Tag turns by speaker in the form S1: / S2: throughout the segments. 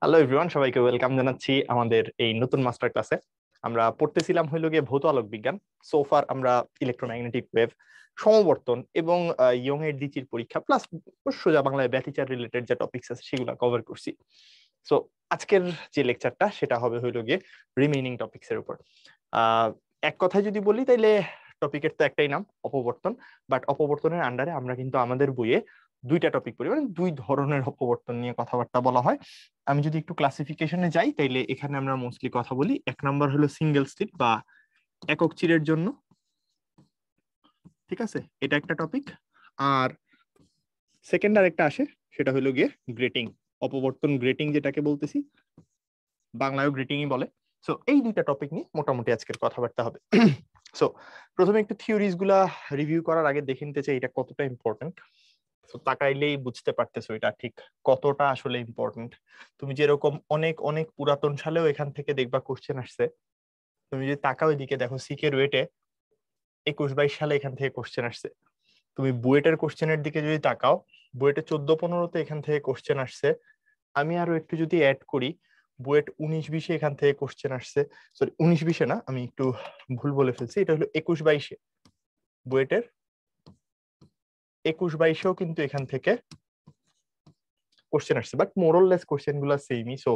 S1: Hello everyone, সবাইকে welcome জানাচ্ছি আমাদের এই নতুন মাস্টার ক্লাসে। আমরা পড়তেছিলাম হইলো গিয়ে ভৌত আলোক বিজ্ঞান। সোফার আমরা ইলেকট্রোম্যাগনেটিক ওয়েভ, সমবর্তন এবং ইয়ং এর দ্বিতীয় পরীক্ষা প্লাস সোজা বাংলায় ব্যতিচার রিলেটেড যে টপিকস আছে সেগুলো কভার করছি। সো আজকের যে লেকচারটা সেটা হবে হইলো গিয়ে রিমেইনিং টপিকস এর উপর। আহ এক কথায় যদি বলি তাইলে টপিকের তো একটাই নাম, অপবর্তন। বাট অপবর্তনের আন্ডারে আমরা কিন্তু আমাদের বইয়ে দুইটা টপিক পড়ি, মানে দুই ধরনের অপবর্তন নিয়ে কথাবার্তা বলা হয়। আমি যদি একটু ক্লাসিফিকেশনে যাই তাইলে এখানে আমরা মোস্টলি কথা বলি, এক নাম্বার হলো সিঙ্গেল স্লিট বা একক চিরের জন্য, ঠিক আছে, এটা একটা টপিক। আর সেকেন্ড আর একটা আসে, সেটা হলো গিয়ে গ্রেটিং, অপবর্তন গ্রেটিং যেটাকে বলতেছি, বাংলায়ও গ্রেটিংই বলে। সো এই দুইটা টপিক নিয়ে মোটামুটি আজকের কথাবার্তা হবে। সো প্রথমে একটু থিওরিজ গুলা রিভিউ করার আগে দেখে নিতে চাই এটা কতটা ইম্পর্টেন্ট। তো তাকাইলেই বুঝতে পারতেছো এটা ঠিক কতটা আসলে ইম্পর্টেন্ট। তুমি যেরকম অনেক অনেক পুরাতন সালেও এখান থেকে দেখবা কোশ্চেন আসছে, তুমি যদি তাকাও এদিকে দেখো সিকে রুয়েটে 21-22 সালে এখান থেকে কোশ্চেন আসছে। তুমি বুয়েটের কোশ্চেনের দিকে যদি তাকাও, বুয়েটে 14-15-তে এখান থেকে কোশ্চেন আসছে। আমি আরো একটু যদি অ্যাড করি, বুয়েট 19-20-এ এখান থেকে কোশ্চেন আসছে। সরি, 19-20-এ না, আমি একটু ভুল বলে ফেলছি, এটা হলো 21-22-এ। বুয়েটের 21-22-এও কিন্তু এখান থেকে কোশ্চেন আসছে, বাট মোরললেস কোশ্চেন গুলো সেমই। সো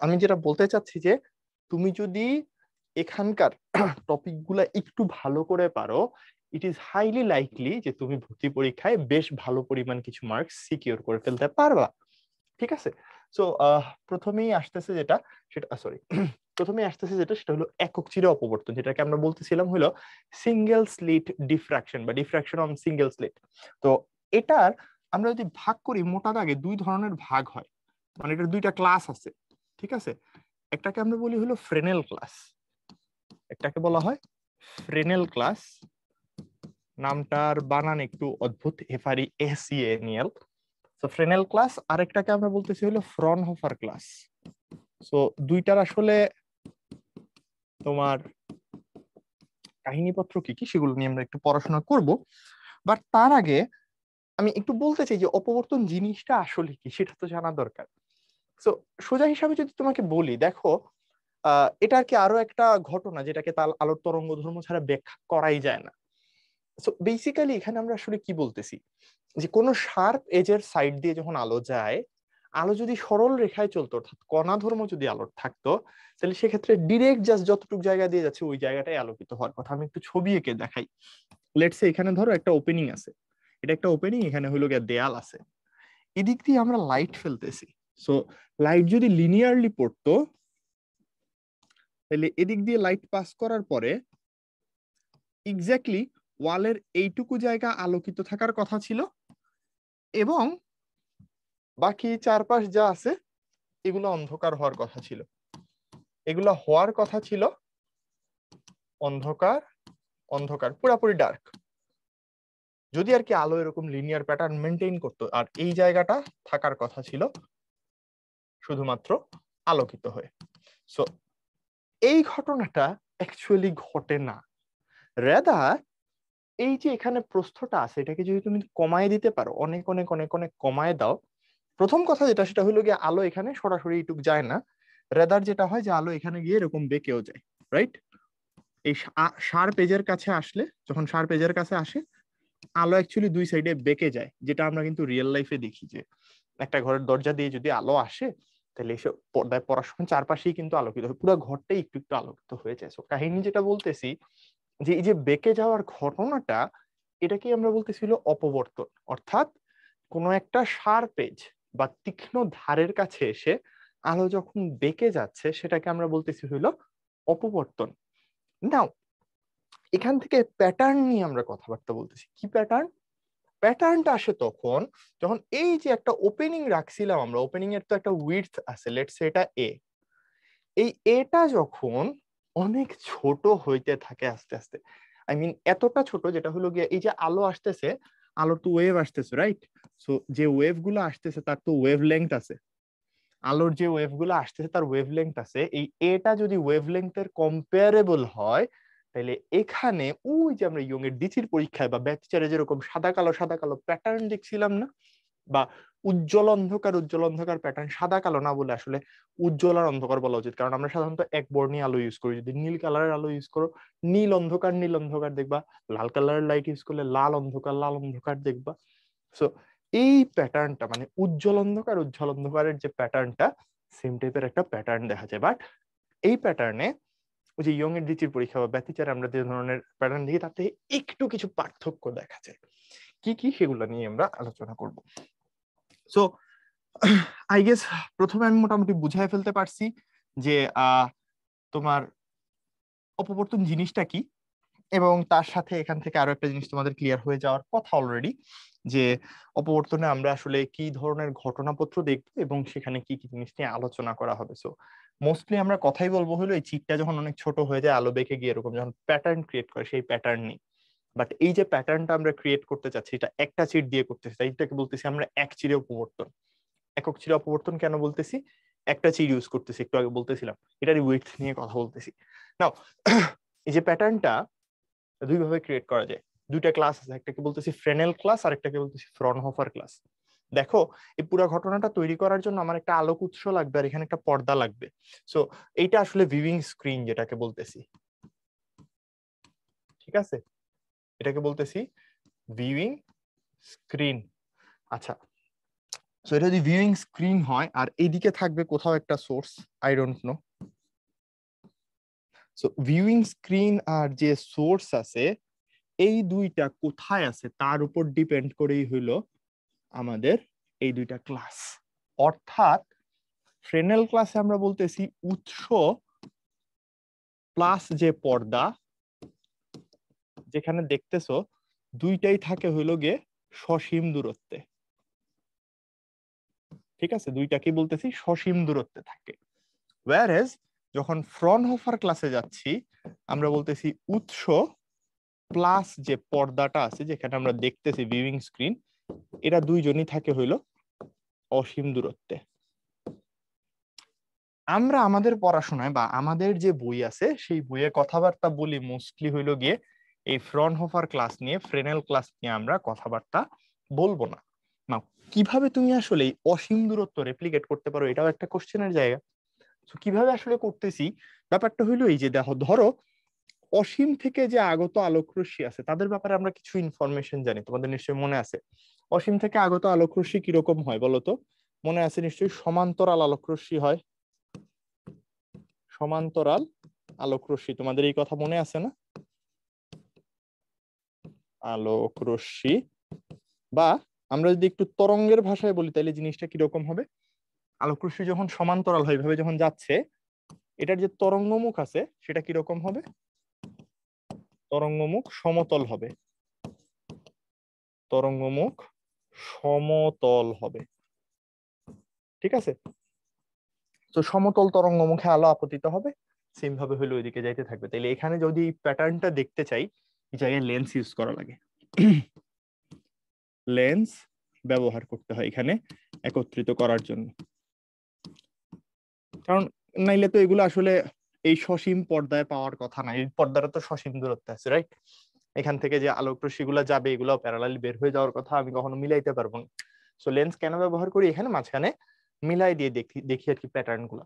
S1: আমি যেটা বলতে চাচ্ছি যে তুমি যদি এখানকার টপিক গুলা একটু ভালো করে পারো, ইট ইজ হাইলি লাইকলি যে তুমি ভর্তি পরীক্ষায় বেশ ভালো পরিমাণ কিছু মার্কস সিকিউর করে ফেলতে পারবা, ঠিক আছে। সো প্রথমেই আসতেছে যেটা, সেটা সরি প্রথমেই আসতেছে যেটা, সেটা হলো একক চিরে অপবর্তন, যেটাকে আমরা বলতেছিলাম হলো সিঙ্গেল স্লিট ডিফ্রাকশন বা ডিফ্রাকশন অন সিঙ্গেল স্লিট। তো এটার আমরা যদি ভাগ করি, মোটা দাগে দুই ধরনের ভাগ হয়, মানে এটার দুইটা ক্লাস আছে, ঠিক আছে। একটাকে আমরা বলি হলো ফ্রেনেল ক্লাস, একটাকে বলা হয় ফ্রেনেল ক্লাস। নামটার বানান একটু অদ্ভুত, FRENEL। তো ফ্রেনেল ক্লাস, আরেকটাকে আমরা বলতেছি হলো ফ্রনহোফার ক্লাস। সো দুইটার আসলে তোমার কাহিনীপত্র কি কি সেগুলো নিয়ে আমরা একটু পড়াশোনা করব। বাট তার আগে আমি একটু বলতে চাই যে অপবর্তন জিনিসটা আসলে কি সেটা তো জানা দরকার। সো সোজা হিসাবে যদি তোমাকে বলি, দেখো এটা আর কি আরো একটা ঘটনা যেটাকে তার আলোর তরঙ্গ ধর্ম ছাড়া ব্যাখ্যা করাই যায় না। সো বেসিক্যালি এখানে আমরা আসলে কি বলতেছি, যে কোনো শার্প এজের সাইড দিয়ে যখন আলো যায়, আলো যদি সরল রেখায় চলতো, অর্থাৎ কণা ধর্ম যদি আলোর থাকতো, তাহলে সেক্ষেত্রে ডিরেক্ট জাস্ট যতটুকু জায়গা দিয়ে যাচ্ছে ওই জায়গাটাই আলোকিত হওয়ার কথা। আমি একটু ছবি এঁকে দেখাই। লেটস সে এখানে ধরো একটা ওপেনিং আছে, এটা একটা ওপেনিং, এখানে হলো গিয়ে দেয়াল আছে, এদিক দিয়ে আমরা লাইট ফেলতেছি। সো লাইট যদি লিনিয়ারলি পড়তো, তাহলে এদিক দিয়ে লাইট পাস করার পরে এক্স্যাক্টলি ওয়ালের এইটুকু জায়গা আলোকিত থাকার কথা ছিল, এবং বাকি চারপাশ যা আছে এগুলো অন্ধকার হওয়ার কথা ছিল। এগুলো হওয়ার কথা ছিল অন্ধকার, অন্ধকার পুরাপুরি ডার্ক, যদি আর কি আলো এরকম লিনিয়ার প্যাটার্ন মেনটেন করতো। আর এই জায়গাটা থাকার কথা ছিল শুধুমাত্র আলোকিত হয়ে। সো এই ঘটনাটা অ্যাকচুয়ালি ঘটে না। রেদার এই যে এখানে প্রস্থটা আছে, এটাকে যদি তুমি কমায় দিতে পারো, অনেক অনেক অনেক অনেক কমায় দাও, প্রথম কথা যেটা সেটা হলো গিয়ে আলো এখানে সরাসরি এইটুক যায় না। রেদার যেটা হয় যে আলো এখানে গিয়ে এরকম বেঁকেও যায়, রাইট। এই শার্প এজের কাছে আসলে, যখন শার্প এজের কাছে আসে, আলো অ্যাকচুয়ালি দুই সাইডে বেঁকে যায়, যেটা আমরা কিন্তু রিয়েল লাইফে দেখি যে একটা ঘরের দরজা দিয়ে যদি আলো আসে, তাহলে এসে পর্দায় পড়ার সময় চারপাশেই কিন্তু আলোকিত হয়, পুরো ঘরটাই একটু একটু আলোকিত হয়ে যায়। কাহিনী যেটা বলতেছি, যে এই যে বেঁকে যাওয়ার ঘটনাটা, এটাকে আমরা বলতেছিল অপবর্তন। অর্থাৎ কোনো একটা শার্প এজ বা তীক্ষ্ণ ধারের কাছে এসে আলো যখন বেঁকে যাচ্ছে, সেটাকে আমরা বলতেছি হইলো অপবর্তন। নাও এখান থেকে প্যাটার্ন নিয়ে আমরা কথাবার্তা বলতেছি। কি প্যাটার্ন? প্যাটার্নটা আসে তখন যখন এই যে একটা ওপেনিং রাখছিলাম আমরা, ওপেনিং এর তো একটা উইডথ আছে, লেটস সে এটা এ, এই এটা যখন অনেক ছোট হইতে থাকে আস্তে আস্তে, আই মিন এতটা ছোট যেটা হলো গিয়ে এই যে আলো আসতেছে, আলোর তো ওয়েভ আসতেছে, রাইট। সো যে ওয়েভ গুলো আসতেছে তার তো ওয়েভ লেংথ আছে, আলোর যে ওয়েভ গুলো আসতেছে তার ওয়েভ লেংথ আছে। এই এটা যদি ওয়েভ লেংথের কম্পারেবল হয়, তাহলে এখানে ওই যে আমরা ইয়ং এর ডিসির পরীক্ষায় বা ব্যতিচারে যেরকম সাদা কালো সাদা কালো প্যাটার্ন দেখছিলাম না, বা উজ্জ্বল অন্ধকার প্যাটার্ন সাদা কালো না বলে আসলে উজ্জ্বল আর অন্ধকার বলা উচিত, কারণ আমরা সাধারণত এক বর্ণীয় আলো ইউজ করি। যদি নীল কালারের আলো ইউজ করো নীল অন্ধকার দেখবা, লাল কালারের লাইট ইউজ করলে লাল অন্ধকার দেখবা। সো এই প্যাটার্নটা মানে উজ্জ্বল অন্ধকারের যে প্যাটার্নটা সেম টাইপের একটা প্যাটার্ন দেখা যায়। বাট এই প্যাটার্নে ওই যে ইয়ং এর ডিচির পরীক্ষা বা ব্যতিচারে আমরা যে ধরনের প্যাটার্ন দেখি তাতে একটু কিছু পার্থক্য দেখা যায়। কি কি সেগুলো নিয়ে আমরা আলোচনা করব। সো আই গেস প্রথমে আমি মোটামুটি বুঝাই ফেলতে পারছি যে তোমার অপবর্তন জিনিসটা কি, এবং তার সাথে এখান থেকে আরো একটা জিনিস তোমাদের ক্লিয়ার হয়ে যাওয়ার কথা অলরেডি, যে অপবর্তনে আমরা আসলে কি ধরনের ঘটনাপত্র দেখবো এবং সেখানে কি কি জিনিস নিয়ে আলোচনা করা হবে। সো মোস্টলি আমরা কথাই বলবো হলো এই চিটটা যখন অনেক ছোট হয়ে যায় আলো বেঁকে গিয়ে এরকম যখন প্যাটার্ন ক্রিয়েট করে সেই প্যাটার্ন নেই। বাট এই যে প্যাটার্নটা আমরা ক্রিয়েট করতে চাচ্ছি এটা একটা চিট দিয়ে করতেছি, তাই এটাকে বলতেছি আমরা এক চিরে অপবর্তন। একক চিরে অপবর্তন কেন বলতেছি? একটা চির ইউজ করতেছি, একটু আগে বলতেছিলাম এটার উইডথ নিয়ে কথা বলতেছি। নাও এই যে প্যাটার্নটা দুই ভাবে ক্রিয়েট করা যায়, দুইটা ক্লাস আছে, একটাকে বলতেছি ফ্রেনেল ক্লাস আর একটাকে বলতেছি ফ্রনহোফার ক্লাস। দেখো এই পুরো ঘটনাটা তৈরি করার জন্য আমার একটা আলোক উৎস লাগবে আর এখানে একটা পর্দা লাগবে। সো এইটা আসলে ভিউইং স্ক্রিন যেটাকে বলতেছি, ঠিক আছে, এটাকে বলতেছি ভিউইং স্ক্রিন। আচ্ছা, সো এটা যদি ভিউইং স্ক্রিন হয় আর এইদিকে থাকবে কোথাও একটা source, I don't know. So viewing screen আর যে সোর্স আছে এই দুইটা কোথায় আছে তার উপর ডিপেন্ড করেই হইলো আমাদের এই দুইটা ক্লাস। অর্থাৎ ফ্রেনেল ক্লাসে আমরা বলতেছি উৎস প্লাস যে পর্দা যেখানে দেখতেছো দুইটাই থাকে হইলো গিয়ে সসীম দূরত্বে, ঠিক আছে, দুইটাকে বলতেছি সসীম দূরত্বে থাকে। ওয়্যারএজ যখন ফ্রনহোফার ক্লাসে যাচ্ছি আমরা বলতেছি উৎস প্লাস যে পর্দাটা আছে যেখানে আমরা দেখতেছি ভিউইং স্ক্রিন, এরা দুইজনই থাকে হইলো অসীম দূরত্বে। আমরা আমাদের পড়াশোনায় বা আমাদের যে বই আছে সেই বইয়ে কথাবার্তা বলি মোস্টলি হইলো গিয়ে এই ফ্রনহোফার ক্লাস নিয়ে, ফ্রেনেল ক্লাস নিয়ে আমরা কথাবার্তা বলবো না। না, কিভাবে তুমি আসলে এই অসীম দূরত্ব রেপ্লিকেট করতে পারো এটাও একটা কোশ্চেনের জায়গা। তো কিভাবে আসলে করতেছি ব্যাপারটা হইলো এই যে দেখো, ধরো অসীম থেকে যে আগত আলোক রশ্মি আছে তাদের ব্যাপারে আমরা কিছু ইনফরমেশন জানি, তোমাদের নিশ্চয়ই মনে আছে। অসীম থেকে আগত আলোক রশ্মি কিরকম হয় বলতো? মনে আছে নিশ্চয়ই, সমান্তরাল আলোক রশ্মি হয়। সমান্তরাল আলোক রশ্মি, তোমাদের এই কথা মনে আছে না? আলোক রশ্মি, বা আমরা যদি একটু তরঙ্গের ভাষায় বলি তাহলে জিনিসটা কিরকম হবে? আলোক রশ্মি যখন সমান্তরাল হয় ভাবে যখন যাচ্ছে এটার যে তরঙ্গমুখ আছে সেটা কিরকম হবে? তরঙ্গমুখ সমতল হবে, তরঙ্গমুখ সমতল হবে, ঠিক আছে। তো সমতল তরঙ্গমুখে আলো আপতিত হবে, সেম ভাবে হইলো ওইদিকে যাইতে থাকবে। তাইলে এখানে যদি প্যাটার্নটা দেখতে চাই এই জায়গায় লেন্স ইউজ করা লাগে, লেন্স ব্যবহার করতে হয় এখানে একত্রিত করার জন্য, কারণ নাইলে তো এগুলো আসলে এই সসীম পর্দায় পাওয়ার কথা না, এই পর্দাটা তো সসীম দূরত্বে আছে, রাইট? এখান থেকে যে আলোক রশ্মিগুলো যাবে এগুলো প্যারালালি বের হয়ে যাওয়ার কথা, আমি কখনো মিলাইতে পারবো না। সো লেন্স কেন ব্যবহার করি? এখানে মাঝখানে মিলাই দিয়ে দেখি আর কি প্যাটার্ন গুলো।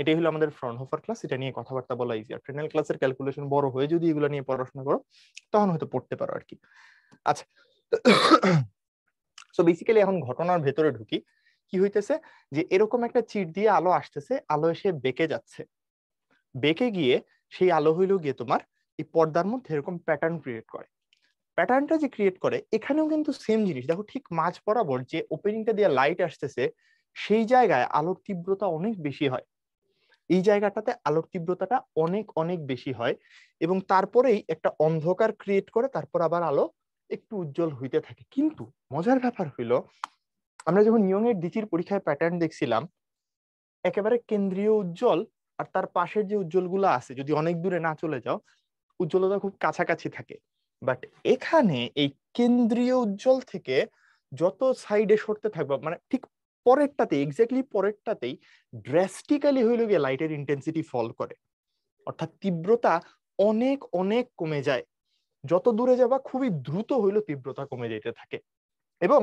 S1: এটাই হলো আমাদের ফ্রনহোফার ক্লাস, এটা নিয়ে কথাবার্তা বলা ইজি। আর ফ্রেনেল ক্লাসের ক্যালকুলেশন বড় হয়ে যদি এগুলো নিয়ে পড়াশোনা করো তখন হয়তো পড়তে পারো আর কি। আচ্ছা, সো বেসিক্যালি এখন ঘটনার ভেতরে ঢুকি। কি হইতেছে যে এরকম একটা চিট দিয়ে আলো আসতেছে, আলো এসে বেঁকে যাচ্ছে, বেঁকে গিয়ে সেই আলো হইলো গিয়ে তোমার এই পর্দার মধ্যে এরকম প্যাটার্ন ক্রিয়েট করে। প্যাটার্নটা যে ক্রিয়েট করে এখানেও কিন্তু সেম জিনিস, দেখো ঠিক মাঝ বরাবর যে ওপেনিংটা দিয়ে লাইট আসতেছে সেই জায়গায় আলোর তীব্রতা অনেক বেশি হয়, এই জায়গাটাতে আলোর তীব্রতাটা অনেক অনেক বেশি হয়, এবং তারপরেই একটা অন্ধকার ক্রিয়েট করে তারপর আবার আলো একটু উজ্জ্বল হইতে থাকে। কিন্তু মজার ব্যাপার হইলো আমরা যখন ইয়ং এর ডিচির পরীক্ষায় প্যাটার্ন দেখছিলাম একেবারে কেন্দ্রীয় উজ্জ্বল আর তার পাশের যে উজ্জ্বলগুলো আছে যদি অনেক দূরে না চলে যাও উজ্জ্বলতা খুব কাছাকাছি থাকে। বাট এখানে এই কেন্দ্রীয় উজ্জ্বল থেকে যত সাইডে সরতে থাকবে মানে ঠিক পরেরটাতে, এক্স্যাক্টলি পরেরটাতেই ড্রাস্টিক্যালি হইল গিয়ে লাইটের ইন্টেন্সিটি ফল করে, অর্থাৎ তীব্রতা অনেক অনেক কমে যায়। যত দূরে যাবা খুবই দ্রুত হইলো তীব্রতা কমে যেতে থাকে। এবং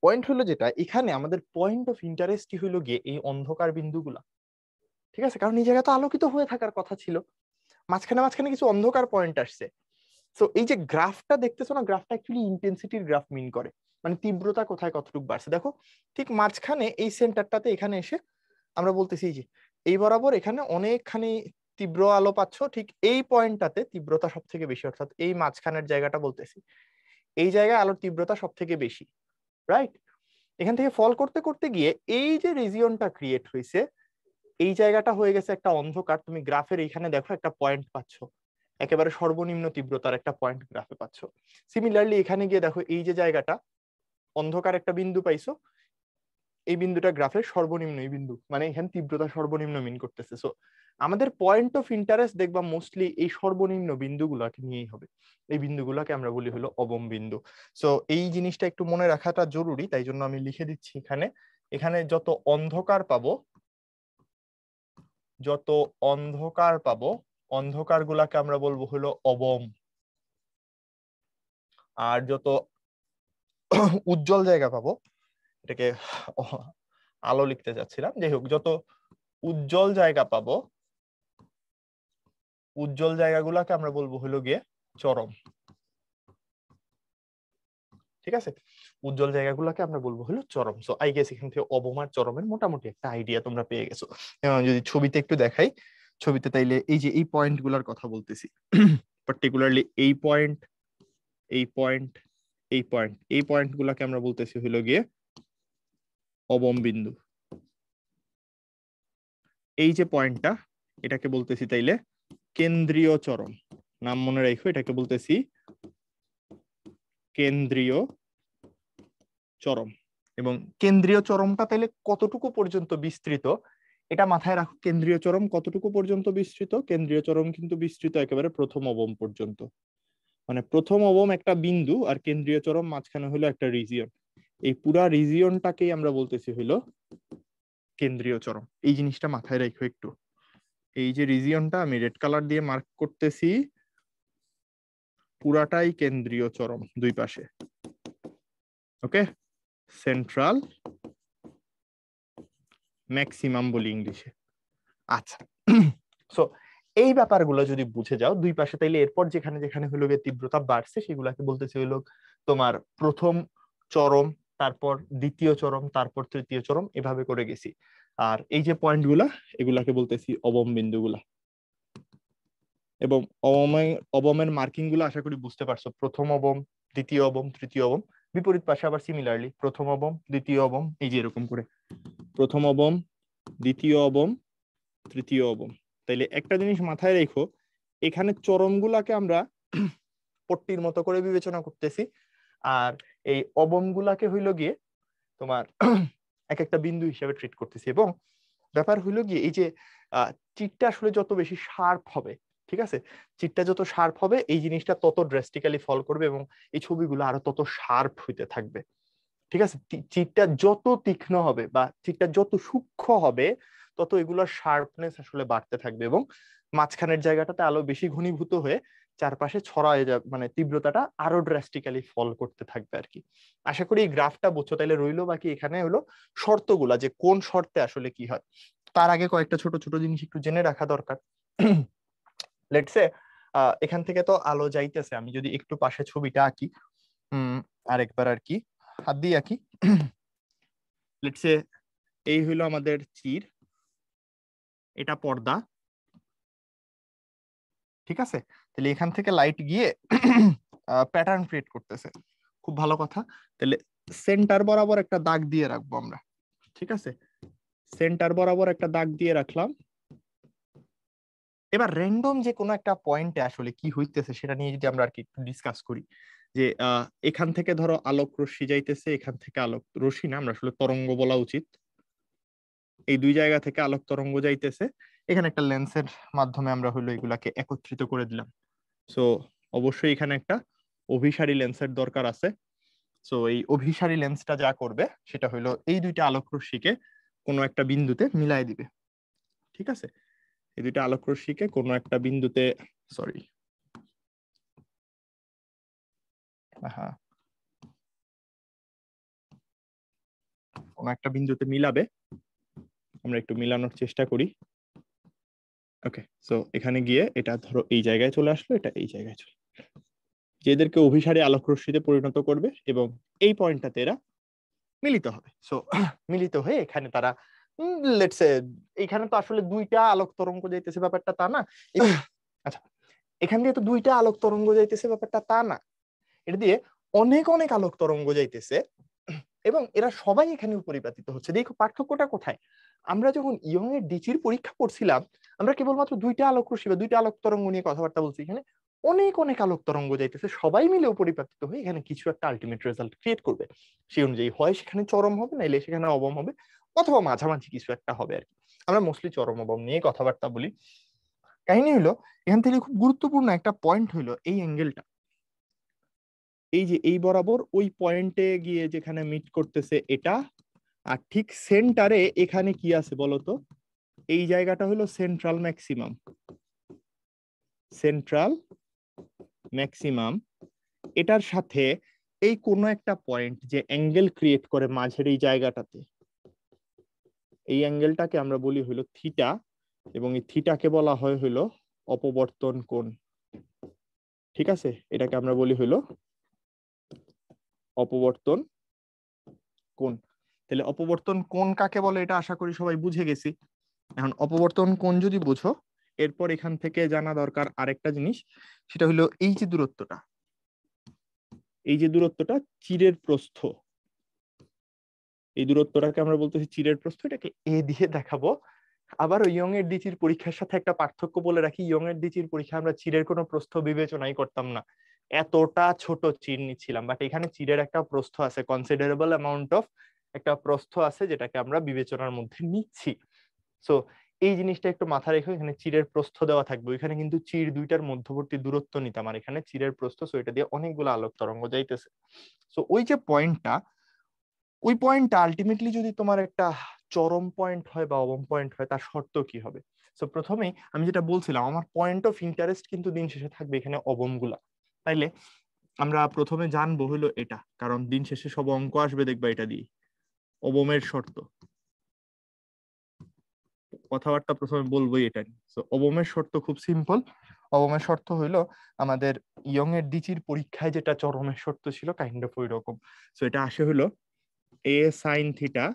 S1: পয়েন্ট হলো যেটা, এখানে আমাদের পয়েন্ট অফ ইন্টারেস্টই হলো গিয়ে এই অন্ধকার বিন্দুগুলা, ঠিক আছে, কারণ এই জায়গা তো আলোকিত হয়ে থাকার কথা ছিল, মাঝখানে মাঝখানে কিছু অন্ধকার পয়েন্ট আসছে। তো এই যে গ্রাফটা দেখতেছো না, গ্রাফটা অ্যাকচুয়ালি ইন্টেন্সিটির গ্রাফ মিন করে, মানে তীব্রতা কোথায় কতটুকু বাড়ছে। দেখো ঠিক মাঝখানে এই সেন্টারটাতে এখানে এসে আমরা বলতেছি যে এই বরাবর এখানে অনেকখানি তীব্র আলো পাচ্ছ, ঠিক এই পয়েন্টটাতে তীব্রতা সব থেকে বেশি, অর্থাৎ এই মাঝখানের জায়গাটা বলতেছি, এই জায়গায় আলোর তীব্রতা সব থেকে বেশি, রাইট। এখান থেকে ফল করতে করতে গিয়ে এই যে রিজিয়নটা ক্রিয়েট হয়েছে, এই জায়গাটা হয়ে গেছে একটা অন্ধকার। তুমি গ্রাফের এইখানে দেখো একটা পয়েন্ট পাচ্ছ, একেবারে সর্বনিম্ন তীব্রতার একটা পয়েন্ট গ্রাফে পাচ্ছ। সিমিলারলি এখানে গিয়ে দেখো এই যে জায়গাটা অন্ধকার একটা বিন্দু পাইছো, এই বিন্দুটা গ্রাফের সর্বনিম্ন এই বিন্দু, মানে এখানে তীব্রতা সর্বনিম্ন মিন করতেছে। সো আমাদের পয়েন্ট অফ ইন্টারেস্ট দেখবা মোস্টলি এই সর্বনিম্ন বিন্দুগুলোকে নিয়েই হবে, এই বিন্দুগুলোকে আমরা বলি হলো অবম বিন্দু। সো এই জিনিসটা একটু মনে রাখাটা জরুরি, তাই জন্য আমি লিখে দিচ্ছি এখানে, এখানে যত অন্ধকার পাবো, যত অন্ধকার পাবো, অন্ধকার গুলাকে আমরা বলবো হলো অবম। আর যত উজ্জ্বল জায়গা পাবো, এটাকে আলো লিখতে চাচ্ছিলাম, যাই হোক, যত উজ্জ্বল জায়গা পাবো, উজ্জ্বল জায়গাগুলোকে আমরা বলবো হলো গিয়ে চরম, ঠিক আছে, উজ্জ্বল জায়গাগুলোকে আমরা বলবো হলো চরম। সো আই গেস এখান থেকে অবম আর চরমের মোটামুটি একটা আইডিয়া তোমরা পেয়ে গেছো। যদি ছবিতে একটু দেখাই, ছবিতে তাইলে এই যে এই পয়েন্ট গুলার কথা বলতেছি, পার্টিকুলারলি এই পয়েন্ট, এই পয়েন্ট, এই পয়েন্ট, এই পয়েন্ট গুলাকে আমরা বলতেছি হলো গিয়ে অবম বিন্দু। এই যে পয়েন্টটা, এটাকে বলতেছি তাইলে কেন্দ্রীয় চরম, নাম মনে রাখো, এটাকে বলতেছি কেন্দ্রীয় চরম। এবং কেন্দ্রীয় চরমটা তাইলে কতটুকু পর্যন্ত বিস্তৃত, এটা মাথায় রাখো। কেন্দ্রীয় চরম কতটুকু পর্যন্ত বিস্তৃত? কেন্দ্রীয় চরম কিন্তু বিস্তৃত একেবারে প্রথম অবম পর্যন্ত, মানে প্রথম অবম একটা বিন্দু আর কেন্দ্রীয় চরম মাঝখানে হলো একটা রিজিয়ন, এই পুরা রিজিয়নটাকেই আমরা বলতেছি হলো কেন্দ্রীয় চরম। এই জিনিসটা মাথায় রাখো একটু, এই যে রিজিয়নটা আমি রেড কালার দিয়ে মার্ক করতেছি, পুরাটাই কেন্দ্রীয় চরম দুই পাশে, ওকে, সেন্ট্রাল ম্যাক্সিমাম বলি ইংলিশে। আচ্ছা, সো এই ব্যাপারগুলো যদি বুঝে যাও দুই পাশে, তাইলে এরপর যেখানে যেখানে হলো গিয়ে তীব্রতা বাড়ছে সেগুলাকে বলতেছে হলো তোমার প্রথম চরম, তারপর দ্বিতীয় চরম, তারপর তৃতীয় চরম, এভাবে করে গেছি। আর এই যে পয়েন্ট গুলা, এগুলাকে বলতেছি অবম বিন্দুগুলা। এবং অবমের মার্কিং গুলো আশা করি বুঝতে পারছো, প্রথম অবম, দ্বিতীয় অবম, তৃতীয় অবম। বিপরীত পাশে আবার সিমিলারলি প্রথম অবম, দ্বিতীয় অবম, এই যে এরকম করে প্রথম অবম, দ্বিতীয় অবম, তৃতীয় অবম। তাইলে একটা জিনিস মাথায় রেখো, এখানে চরম গুলাকে আমরা পট্টির মতো করে বিবেচনা করতেছি, আর এই অবম গুলাকে হইল গিয়ে তোমার এক একটা বিন্দু হিসেবে ট্রিট করতেছি। এবং ব্যাপার হইলো গিয়ে এই যে চিটটা আসলে যত বেশি শার্প হবে, ঠিক আছে, চিটটা যত শার্প হবে এই জিনিসটা তত ড্রাস্টিক্যালি ফল করবে এবং এই ছবিগুলো আরো তত শার্প হইতে থাকবে, ঠিক আছে। চিটটা যত তীক্ষ্ণ হবে বা চিটটা যত সূক্ষ্ম হবে, তত এগুলোর শার্পনেস আসলে বাড়তে থাকবে এবং মাঝখানের জায়গাটাতে আলো বেশি ঘনীভূত হয়ে চারপাশে ছড়ায় যাবে, মানে তীব্রতাটা আরো ড্রাস্টিক্যালি ফল করতে থাকবে আর কি। আশা করি এই গ্রাফটা বুঝছো। তাইলে রইলো বাকি এখানে হলো শর্তগুলা, যে কোন শর্তে আসলে কি হয়। তার আগে কয়েকটা ছোট ছোট জিনিস একটু জেনে রাখা দরকার। লেটস সে এখান থেকে তো আলো যাইতেছে, আমি যদি একটু পাশে ছবিটা আঁকি, আরেকবার আর কি হাত দিয়ে আঁকি, লেটস সে এই হইলো আমাদের চির, এটা পর্দা, ঠিক আছে। তাহলে এখান থেকে লাইট গিয়ে প্যাটার্ন ক্রিয়েট করতেছে, খুব ভালো কথা। তাহলে সেন্টার বরাবর একটা দাগ দিয়ে রাখবো আমরা, ঠিক আছে, সেন্টার বরাবর একটা দাগ দিয়ে রাখলাম। এবার র্যান্ডম যে কোনো একটা পয়েন্টে আসলে কি হইতেছে সেটা নিয়ে যদি আমরা আর কি একটু ডিসকাস করি, যে এখান থেকে ধরো আলোক রশ্মি যাইতেছে, এখান থেকে আলোক রশ্মি না, আমরা আসলে তরঙ্গ বলা উচিত, এই দুই জায়গা থেকে আলোক তরঙ্গ যাইতেছে, এখানে একটা লেন্সের মাধ্যমে আমরা হলো এগুলাকে একত্রিত করে দিলাম। সো অবশ্যই এখানে একটা অভিসারী লেন্সের দরকার আছে। সো এই অভিসারী লেন্সটা যা করবে সেটা হলো এই দুইটা আলোক রশ্মিকে কোনো একটা বিন্দুতে মিলাই দিবে, ঠিক আছে, এই দুইটা আলোক রশ্মিকে কোনো একটা বিন্দুতে, সরি, হ্যাঁ, কোনো একটা বিন্দুতে মিলাবে, আমরা একটু মিলানোর চেষ্টা করি। ওকে, সো এখানে গিয়ে এটা ধরো এই জায়গায় চলে আসলো, এটা এই জায়গায় চলে, যেদেরকে অভিসারী আলোক রশ্মিতে পরিণত করবে এবং এই পয়েন্টটাতে এরা মিলিত হবে। সো মিলিত হয়ে এখানে তারা লেটস সে, এখানে তো আসলে দুইটা আলোক তরঙ্গ যাইতেছে ব্যাপারটা তা না। আচ্ছা, এখান দিয়ে তো দুইটা আলোক তরঙ্গ যাইতেছে ব্যাপারটা তা না, এটা দিয়ে অনেক অনেক আলোক তরঙ্গ যাইতেছে এবং এরা সবাই এখানে পরিপাতিত হচ্ছে। দেখো পার্থক্যটা কোথায়, আমরা যখন ইয়ং এর ডিচির পরীক্ষা করছিলাম আমরা কেবলমাত্র দুইটা আলোক রশ্মি বা দুইটা আলোক তরঙ্গ নিয়ে কথাবার্তা বলছি, এখানে অনেক অনেক আলোক তরঙ্গ যাইতেছে, সবাই মিলে পরিপাতিত হয়ে এখানে কিছু একটা আলটিমেট রেজাল্ট ক্রিয়েট করবে। সেই অনুযায়ী হয় সেখানে চরম হবে, নাইলে সেখানে অবম হবে, অথবা মাঝামাঝি কিছু একটা হবে আর কি। আমরা মোস্টলি চরম অবম নিয়ে কথাবার্তা বলি। কাহিনী হলো এখান থেকে খুব গুরুত্বপূর্ণ একটা পয়েন্ট হলো এই অ্যাঙ্গেলটা, এই যে এই বরাবর ওই পয়েন্টে গিয়ে যেখানে মিট করতেছে এটা, আর ঠিক সেন্টারে এখানে কি আছে বলতো, এই জায়গাটা হলো সেন্ট্রাল ম্যাক্সিমাম। সেন্ট্রাল ম্যাক্সিমাম এটার সাথে এই কোনো একটা পয়েন্ট যে অ্যাঙ্গেল ক্রিয়েট করে মাঝের এই জায়গাটাতে, এই অ্যাঙ্গেলটাকে আমরা বলি হলো থিটা, এবং এই থিটাকে বলা হয় হলো অপবর্তন কোণ। ঠিক আছে, এটাকে আমরা বলি হলো অপবর্তন কোণ। তাহলে অপবর্তন কোণ কাকে বলে এটা আশা করি সবাই বুঝে গেছি। এখন অপবর্তন কোণ যদি বুঝো, এরপর এখান থেকে জানা দরকার আরেকটা জিনিস, সেটা হলো এই যে দূরত্বটা, এই যে দূরত্বটা চিরের প্রস্থ, এই দূরত্বটাকে আমরা বলতেছি চিরের প্রস্থ, এটাকে এ দিয়ে দেখাবো। আবার ইয়ং এর ডিচির পরীক্ষার সাথে একটা পার্থক্য বলে রাখি, ইয়ং এর ডিচির পরীক্ষা আমরা চিরের কোনো প্রস্থ বিবেচনাই করতাম না, এতটা ছোট চির নিচ্ছিলাম, বাট এখানে চিরের একটা প্রস্থ আছে, কনসিডারেবল অ্যামাউন্ট অফ একটা প্রস্থ আছে যেটাকে আমরা বিবেচনার মধ্যে নিচ্ছি। সো এই জিনিসটা একটু মাথায় রেখো, এখানে চিরের প্রস্থ দেওয়া থাকবে, ওইখানে কিন্তু চির দুইটার মধ্যবর্তী দূরত্ব নিতাম, আর এখানে চিরের প্রস্থ, সো এটা দিয়ে অনেকগুলো আলোক তরঙ্গ যাইতেছে। সো ওই যে পয়েন্টটা, ওই পয়েন্টটা আলটিমেটলি যদি তোমার একটা চরম পয়েন্ট হয় বা অবম পয়েন্ট হয়, তার শর্ত কি হবে? সো প্রথমেই আমি যেটা বলছিলাম, আমার পয়েন্ট অফ ইন্টারেস্ট কিন্তু দিন শেষে থাকবে এখানে অবম গুলা। তাইলে আমরা প্রথমে জানবো হলো এটা, কারণ দিন শেষে সব অঙ্ক আসবে দেখবা এটা দিয়ে, অবমের শর্ত, কথাবার্তা প্রথমে বলবোই এটা নিয়ে। সো অবমের শর্ত খুব সিম্পল। অবমের শর্ত হইলো আমাদের ইয়ং এর ডিচির পরীক্ষায় যেটা চরমের শর্ত ছিল কাইন্ড অফ ওই রকম। সো এটা আসে হলো a sin theta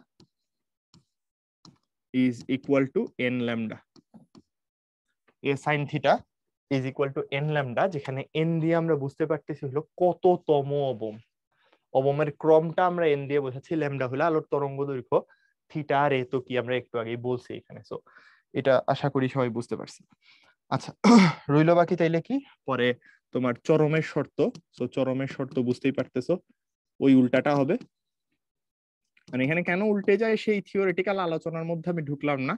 S1: is equal to n lambda. a sin theta is equal to n lambda, যেখানে n দিয়ে আমরা বুঝতে পারতেছি হলো কততম অবম, অবমের ক্রমটা আমরা n দিয়ে বোঝাচ্ছি, ল্যামডা হলো আলোর তরঙ্গ দৈর্ঘ্য, থিটা আর এ তো কি আমরা একটু আগেই বলছি এখানে। সো এটা আশা করি সবাই বুঝতে পারছি। আচ্ছা, রইল বাকি তাইলে কি পরে তোমার চরমের শর্ত। সো চরমের শর্ত বুঝতেই পারতেছো, ওই উল্টাটা হবে। মানে এখানে কেন উল্টে যায় সেই থিওরিটিক্যাল আলোচনার মধ্যে আমি ঢুকলাম না,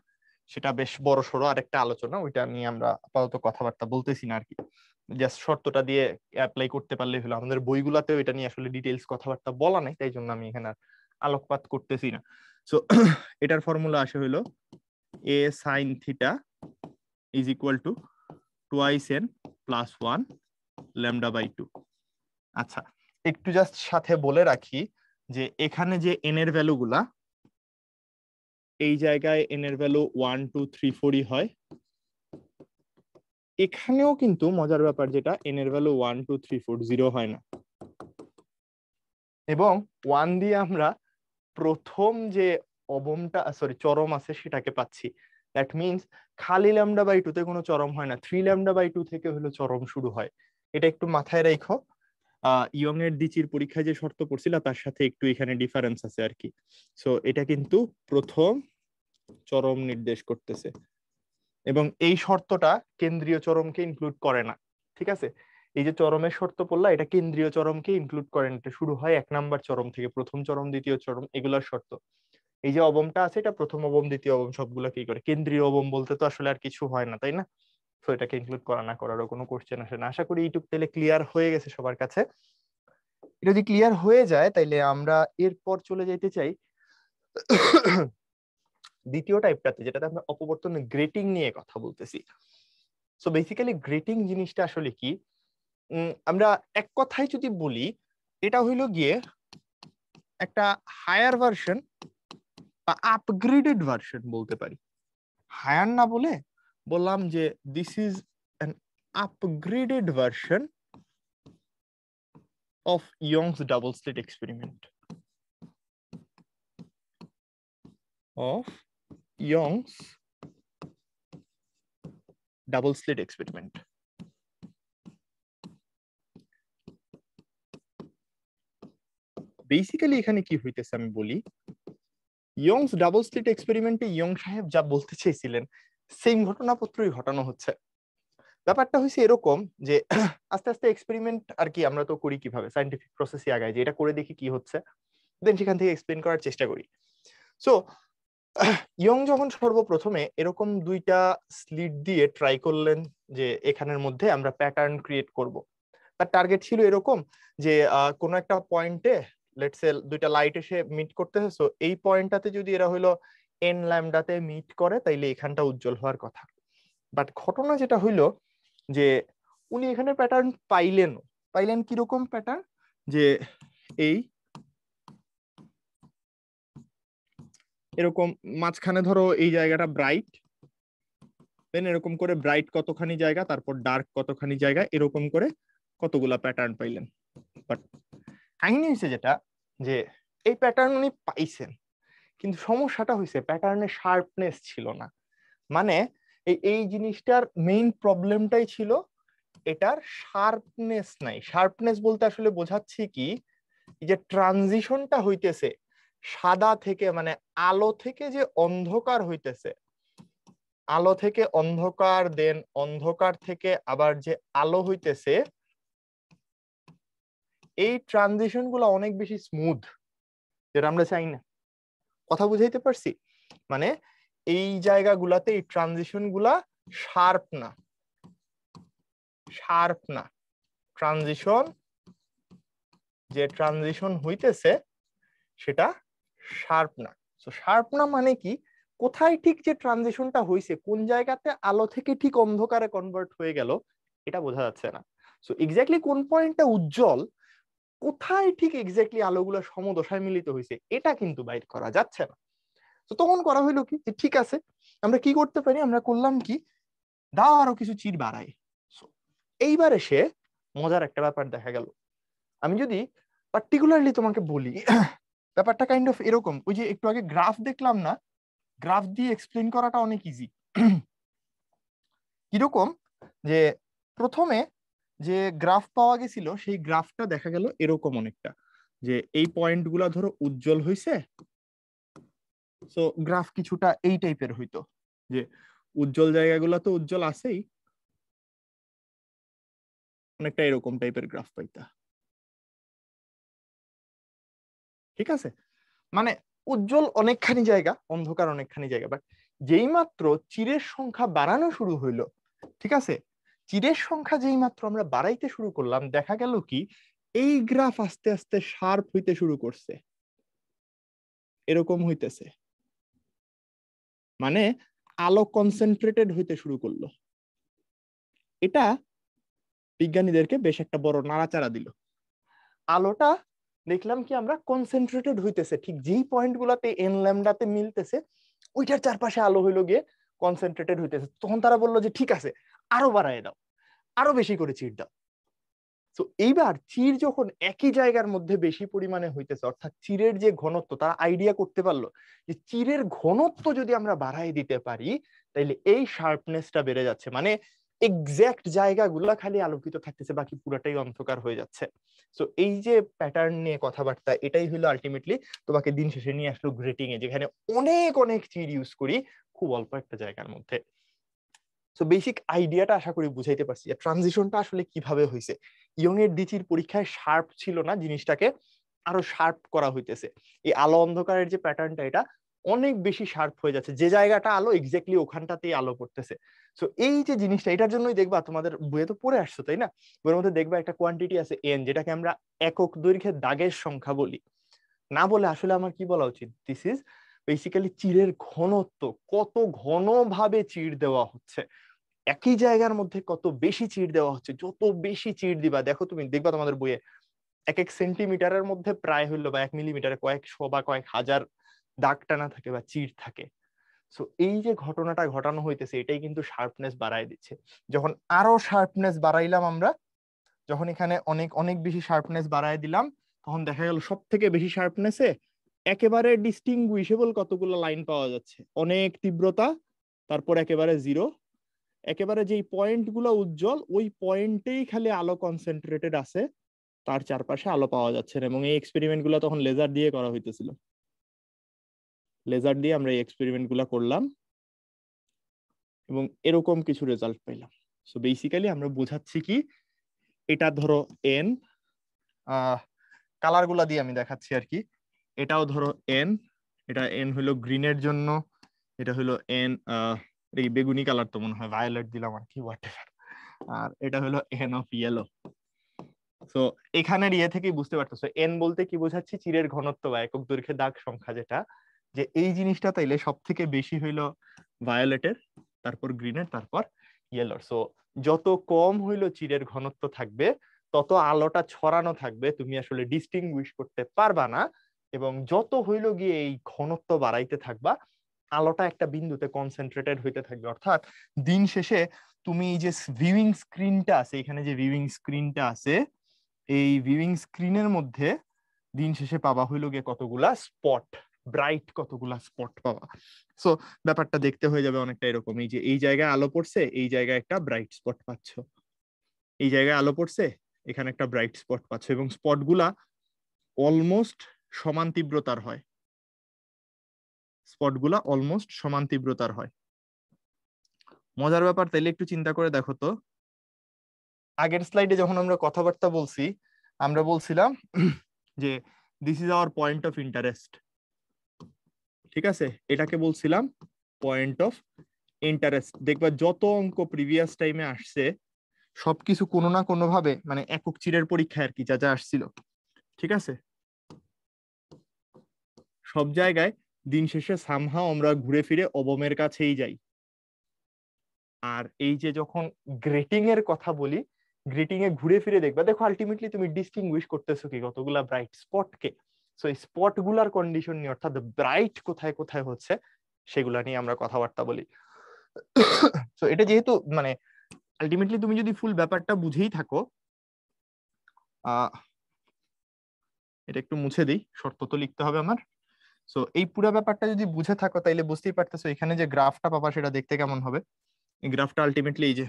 S1: সেটা বেশ বড় সড়ো আরেকটা আলোচনা, ওইটা নিয়ে আমরা আপাতত কথাবার্তা বলতেছি না আর কি। জাস্ট শর্তটা দিয়ে অ্যাপ্লাই করতে পারলেই হলো, আমাদের বইগুলাতেও এটা নিয়ে আসলে ডিটেইলস কথাবার্তা বলা নাই, তাই জন্য আমি এখানে আর আলোকপাত করতেছি না। সো এটার ফর্মুলা আসে হলো a sin theta is equal to twice n plus 1 lambda by 2। আচ্ছা, একটু জাস্ট সাথে বলে রাখি যে এখানে যে n এর ভ্যালু গুলা, এই জায়গায় n এর ভ্যালু 1 2 3 4ই হয়, এখানেও কিন্তু মজার ব্যাপার যেটা n এর ভ্যালু 1 2 3 4 0 হয় না, এবং 1 দিয়ে আমরা প্রথম যে অবমটা সরি চরম আছে সেটাকে পাচ্ছি। দ্যাট মিনস খালি ল্যামডা বাই 2 তে কোনো চরম হয় না, 3 ল্যামডা বাই 2 থেকে হলো চরম শুরু হয়। এটা একটু মাথায় রাখো, ইয়ং এর ডিচির পরীক্ষায় যে শর্ত পড়ছিল তার সাথে একটু এখানে ডিফারেন্স আছে আর কি। সো এটা কিন্তু প্রথম চরম নির্দেশ করতেছে, এবং এই শর্তটা কেন্দ্রীয় চরমকে ইনক্লুড করে না। ঠিক আছে, এই যে চরমের শর্ত পড়লা এটা কেন্দ্রীয় চরমকে ইনক্লুড করে না, এটা শুরু হয় 1 নাম্বার চরম থেকে, প্রথম চরম দ্বিতীয় চরম এগুলোর শর্ত। এই যে অবমটা আছে এটা প্রথম অবম দ্বিতীয় অবম সবগুলো কি করে, কেন্দ্রীয় অবম বলতে তো আসলে আর কিছু হয় না, তাই না? তো এটাকে ইনক্লুড করা না করারও কোনো কোশ্চেন আসে না। আশা করি এইটুক তাহলে ক্লিয়ার হয়ে গেছে সবার কাছে। এটা যদি ক্লিয়ার হয়ে যায় তাইলে আমরা এরপর চলে যাইতে চাই দ্বিতীয় টাইপটাতে, যেটাতে আমরা অপবর্তন গ্রেটিং নিয়ে কথা বলতেছি। সো বেসিক্যালি গ্রেটিং জিনিসটা আসলে কি, আমরা এক কথায় যদি বলি এটা হইলো গিয়ে একটা হায়ার ভার্সন বা আপগ্রেডেড ভার্সন বলতে পারি। হায়ার না বলে বললাম যে this is an upgraded version of Young's double slit experiment, of Young's double slit experiment. Basically এখানে কি হইতেছে আমি বলি, ইয়ংস ডাবল স্লিট এক্সপেরিমেন্টে ইয়ং সাহেব যা বলতে চেয়েছিলেন সেম ঘটনাপত্রই ঘটানো হচ্ছে। ব্যাপারটা হয়েছে এরকম যে আস্তে আস্তে এক্সপেরিমেন্ট আর কি আমরা তো করি কিভাবে, সায়েন্টিফিক প্রসেসে আগায় যে এটা করে দেখি কি হচ্ছে, দেন সেখান থেকে এক্সপ্লেন করার চেষ্টা করি। সো ইয়ং যখন সর্বপ্রথমে এরকম দুইটা স্লিট দিয়ে ট্রাই করলেন যে এখানের মধ্যে আমরা প্যাটার্ন ক্রিয়েট করব, তার টার্গেট ছিল এরকম যে কোনো একটা পয়েন্টে লেটস সে দুইটা লাইট এসে মিট করতেছে, সো এই পয়েন্টটাতে যদি এরা হইলো এন ল্যামডাতে মিট করে তাইলে এখানটা উজ্জ্বল হওয়ার কথা। বাট ঘটনা যেটা হইলো যে উনি এখানে প্যাটার্ন পাইলেন কিরকম প্যাটার্ন, যে এই এরকম মাঝখানে ধরো এই জায়গাটা ব্রাইট, দেন এরকম করে ব্রাইট কতখানি জায়গা, তারপর ডার্ক কতখানি জায়গা, এরকম করে কতগুলা প্যাটার্ন পাইলেন। বাট কাহিনী হয়েছে যেটা যে এই প্যাটার্ন উনি পাইছেন, কিন্তু সমস্যাটা হয়েছে প্যাটার্নের শার্পনেস ছিল না। মানে এই জিনিসটার মেইন প্রবলেমটাই ছিল এটার শার্পনেস নাই। শার্পনেস বলতে আসলে বোঝাচ্ছি কি, যে ট্রানজিশনটা হইতেছে সাদা থেকে, মানে আলো থেকে যে অন্ধকার হইতেছে, আলো থেকে অন্ধকার, দেন অন্ধকার থেকে আবার যে আলো হইতেছে, এই ট্রানজিশন গুলো অনেক বেশি স্মুথ, যেটা আমরা চাই না। কথা বুঝাইতে পারছি? মানে এই জায়গাগুলাতে এই ট্রানজিশন গুলা শার্প না, ট্রানজিশন যে ট্রানজিশন হইতেছে সেটা শার্প না। সো শার্প না মানে কি, কোথায় ঠিক যে ট্রানজিশনটা হইছে, কোন জায়গাতে আলো থেকে ঠিক অন্ধকারে কনভার্ট হয়ে গেল, এটা বোঝা যাচ্ছে না। সো এক্স্যাক্টলি কোন পয়েন্টটা উজ্জ্বল, কোথায় ঠিক এক্স্যাক্টলি আলোগুলো সমদশায় মিলিত হয়েছে, এটা কিন্তু বাইর করা যাচ্ছে না। তো তখন করা হইলো কি, ঠিক আছে আমরা কি করতে পারি, আমরা করলাম কি, দাও আরো কিছু চির বাড়াই। এইবার এসে মজার একটা ব্যাপার দেখা গেল। আমি যদি পার্টিকুলারলি তোমাকে বলি, ব্যাপারটা কাইন্ড অফ এরকম, ওই যে একটু আগে গ্রাফ দেখলাম না, গ্রাফ দিয়ে এক্সপ্লেন করাটা অনেক ইজি। কিরকম, যে প্রথমে যে গ্রাফ পাওয়া গেছিল সেই গ্রাফটা দেখা গেল এরকম অনেকটা, যে এই পয়েন্ট গুলা ধরো উজ্জ্বল হইছে, সো গ্রাফ কিছুটা এই টাইপের হইতো, যে উজ্জ্বল জায়গাগুলো তো উজ্জ্বল আছেই, অনেকটা এরকম টাইপের গ্রাফ পাইতা। ঠিক আছে, মানে উজ্জ্বল অনেকখানি জায়গা, অন্ধকার অনেকখানি জায়গা। বাট যেই মাত্র চিরের সংখ্যা বাড়ানো শুরু হইলো, ঠিক আছে, চিরের সংখ্যা যেই মাত্র আমরা বাড়াইতে শুরু করলাম, দেখা গেল কি এই গ্রাফ আস্তে আস্তে শার্প হইতে শুরু করছে, এরকম হইতেছে, মানে আলো কনসেন্ট্রেটেড হইতে শুরু করলো। এটা বিজ্ঞানীদেরকে বেশ একটা বড় নাড়াচাড়া দিল। আলোটা দেখলাম কি আমরা কনসেন্ট্রেটেড হইতেছে, ঠিক যেই পয়েন্ট গুলাতে এন ল্যামডাতে মিলতেছে ওইটার চারপাশে আলো হইলো গিয়ে কনসেন্ট্রেটেড হইতেছে। তখন তারা বললো যে ঠিক আছে আরো বাড়ায় দাও, আরো বেশি করে চির দাও। তো এইবার চির যখন একই জায়গার মধ্যে বেশি পরিমাণে হইতেছে, অর্থাৎ চিরের যে ঘনত্ব, তারা আইডিয়া করতে পারলো যে চিরের ঘনত্ব যদি আমরা বাড়াই দিতে পারি তাইলে এই শার্পনেসটা বেড়ে যাচ্ছে, মানে এক্সাক্ট জায়গাগুলা খালি আলোকিত থাকতেছে, বাকি পুরোটাই অন্ধকার হয়ে যাচ্ছে। সো এই যে প্যাটার্ন নিয়ে কথাবার্তা, এটাই হলো আলটিমেটলি তোমাকে দিন শেষে নিয়ে আসলো গ্রেটিং এ, যেখানে অনেক অনেক চির ইউজ করি খুব অল্প একটা জায়গার মধ্যে। সো বেসিক আইডিয়াটা আশা করি বুঝাইতে পারছি যে ট্রানজিশনটা আসলে কিভাবে হয়েছে। ইয়ং এর ডিচির পরীক্ষায় শার্প ছিল না, জিনিসটাকে আরো শার্প করা হইতেছে। এই আলো অন্ধকারের যে প্যাটার্নটা, এটা অনেক বেশি শার্প হয়ে যাচ্ছে, যে জায়গাটা আলো এক্স্যাক্টলি ওখানটাতেই আলো পড়তেছে। সো এই যে জিনিসটা, এটার জন্যই দেখবা তোমাদের বইয়ে তো পড়ে আসছো তাই না, বইয়ের মধ্যে দেখবা একটা কোয়ান্টিটি আছে এন, যেটাকে আমরা একক দৈর্ঘ্যের দাগের সংখ্যা বলি। না বলে আসলে আমার কি বলা উচিত, দিস ইজ বেসিক্যালি চিরের ঘনত্ব, কত ঘনভাবে চির দেওয়া হচ্ছে, একই জায়গার মধ্যে কত বেশি চির দেওয়া হচ্ছে। যত বেশি চির দিবা, দেখো তুমি দেখবা তোমাদের বইয়ে এক এক সেন্টিমিটারের মধ্যে প্রায় হইলো বা 1 মিলিমিটারে কয়েকশো বা কয়েক হাজার দাগ টানা থাকে বা চিড় থাকে। সো এই যে ঘটনাটা ঘটানো হইতেছে এটাই কিন্তু শার্পনেস বাড়ায় দিচ্ছে। যখন আরো শার্পনেস বাড়াইলাম আমরা, যখন এখানে অনেক অনেক বেশি শার্পনেস বাড়ায় দিলাম, তখন দেখা গেল সব থেকে বেশি শার্পনেসে একেবারে ডিস্টিংগুইশেবল কতগুলো লাইন পাওয়া যাচ্ছে, অনেক তীব্রতা, তারপর একেবারে জিরো, একেবারে যেই পয়েন্ট গুলো উজ্জ্বল ওই পয়েন্টেই খালি আলো কনসেন্ট্রেটেড আছে, তার চারপাশে আলো পাওয়া যাচ্ছে না। এবং এই এক্সপেরিমেন্ট গুলো তখন লেজার দিয়ে করা হইতেছিল, লেজার দিয়ে আমরা এই এক্সপেরিমেন্ট গুলা করলাম এবং এরকম কিছু রেজাল্ট পাইলাম। সো বেসিক্যালি আমরা বোঝাচ্ছি কি, এটা ধরো এন, কালার গুলা দিয়ে আমি দেখাচ্ছি আর কি, এটাও ধরো এন, এটা এন হলো গ্রিনের জন্য, এটা হলো এন এই বেগুনি কালার তো মনে হয়, ভায়োলেট দিলাম আর কি, হোয়াটএভার, আর এটা হলো এন অফ ইয়েলো। সো এখানের ইয়ে থেকেই বুঝতে পারতেছো এন বলতে কি বোঝাচ্ছি, চিরের ঘনত্ব বা একক দৈর্ঘ্যে দাগ সংখ্যা, যেটা যে এই জিনিসটা তাইলে সব থেকে বেশি হইলো ভায়োলেটের, তারপর গ্রিনের, তারপর ইয়েলোর। সো যত কম হইলো চিরের ঘনত্ব থাকবে তত আলোটা ছড়ানো থাকবে, তুমি আসলে ডিস্টিংগুইশ করতে পারবা না। এবং যত হইলো গিয়ে এই ঘনত্ব বাড়াইতে থাকবা, আলোটা একটা বিন্দুতে কনসেন্ট্রেটেড হইতে থাকবে। অর্থাৎ দিন শেষে তুমি যে ভিউইং স্ক্রিনটা আছে, এখানে যে ভিউইং স্ক্রিনটা আছে, এই ভিউইং স্ক্রিনের মধ্যে দিন শেষে পাবা হইলো গিয়ে কতগুলা স্পট, ব্রাইট কতগুলা স্পট পাবা। সো ব্যাপারটা দেখতে হয়ে যাবে অনেকটা এরকম, এই যে এই জায়গায় আলো পড়ছে, এই জায়গায় একটা ব্রাইট স্পট পাচ্ছ, এই জায়গায় আলো পড়ছে, এখানে একটা ব্রাইট স্পট পাচ্ছ, এবং স্পট গুলা অলমোস্ট সমান তীব্রতার হয়, স্পট গুলা অলমোস্ট সমান তীব্রতার হয়। মজার ব্যাপার, তাইলে একটু চিন্তা করে দেখো তো, আগের স্লাইডে যখন আমরা কথাবার্তা বলছি, আমরা বলছিলাম যে this is our point of interest, ঠিক আছে, এটাকে বলছিলাম পয়েন্ট অফ ইন্টারেস্ট। দেখবা যত অঙ্ক প্রিভিয়াস টাইমে আসছে সবকিছু কোনো না কোনো ভাবে, মানে একক চিরের পরীক্ষায় আর কি যা যা আসছিল, ঠিক আছে, সব জায়গায় দিন শেষে সামহাও আমরা ঘুরে ফিরে অবমের কাছেই যাই। আর এই যে যখন গ্রেটিং এর কথা বলি, গ্রেটিং এ ঘুরে ফিরে দেখবা, দেখো আলটিমেটলি তুমি ডিস্টিংগুইশ করতেছো কি কতগুলা ব্রাইট স্পটকে। সো এই স্পট গুলার কন্ডিশন নিয়ে, অর্থাৎ ব্রাইট কোথায় কোথায় হচ্ছে সেগুলা নিয়ে আমরা কথাবার্তা বলি। সো এটা যেহেতু মানে আলটিমেটলি তুমি যদি ফুল ব্যাপারটা বুঝেই থাকো, এটা একটু মুছে দিই, শর্ত তো লিখতে হবে আমার। সো এই পুরো ব্যাপারটা যদি বুঝে থাকো তাইলে বুঝতেই পারতেছো এখানে যে গ্রাফটা পাবা সেটা দেখতে কেমন হবে। এই গ্রাফটা আলটিমেটলি এই যে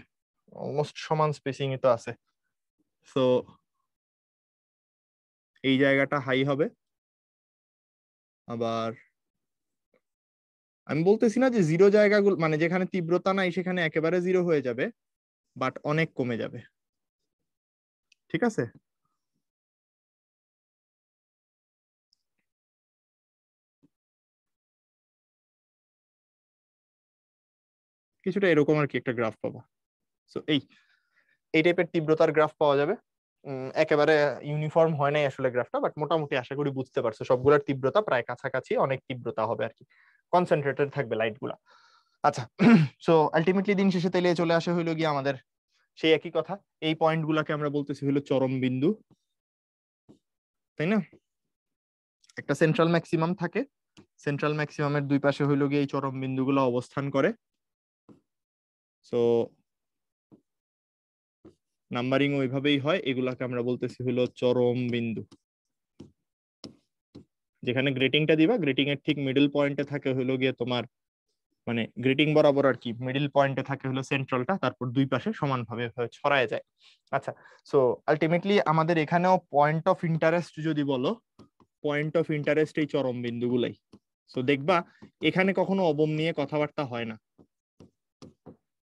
S1: অলমোস্ট সমান স্পেসিং এ তো আছে। সো এই জায়গাটা হাই হবে, আবার আমি বলতেছি না যে জিরো জায়গাগুলো, মানে যেখানে তীব্রতা নাই সেখানে একেবারে জিরো হয়ে যাবে, বাট অনেক কমে যাবে, ঠিক আছে। কিছুটা এরকম আর কি একটা গ্রাফ পাবা। সো এই টাইপের তীব্রতার গ্রাফ পাওয়া যাবে। একেবারে ইউনিফর্ম হয় নাই আসলে গ্রাফটা, বাট মোটামুটি আশা করি বুঝতে পারছো সবগুলোর তীব্রতা প্রায় কাছাকাছি, অনেক তীব্রতা হবে আর কি, কনসেন্ট্রেটেড থাকবে লাইট গুলা। আচ্ছা, সো আলটিমেটলি দিন শেষে তাইলে চলে আসে হইলো গিয়ে আমাদের সেই একই কথা, এই পয়েন্ট গুলাকে আমরা বলতেছি হলো চরম বিন্দু, তাই না। একটা সেন্ট্রাল ম্যাক্সিমাম থাকে, সেন্ট্রাল ম্যাক্সিমামের দুই পাশে হইলো গিয়ে এই চরম বিন্দুগুলো অবস্থান করে। সো নাম্বারিং ওইভাবেই হয়, এগুলাকে আমরা বলতেছি হলো চরম বিন্দু। যেখানে গ্রেটিংটা দিবা, গ্রেটিং এর ঠিক মিডল পয়েন্টে থাকে হলো গিয়ে তোমার, মানে গ্রেটিং বরাবর আর কি মিডল পয়েন্টে থাকে হলো সেন্ট্রালটা, তারপর দুই পাশে সমানভাবে ছড়ায় যায়। আচ্ছা, সো আলটিমেটলি আমাদের এখানেও পয়েন্ট অফ ইন্টারেস্ট যদি বলো, পয়েন্ট অফ ইন্টারেস্ট এই চরম বিন্দুগুলাই। সো দেখবা এখানে কখনো অবম নিয়ে কথাবার্তা হয় না,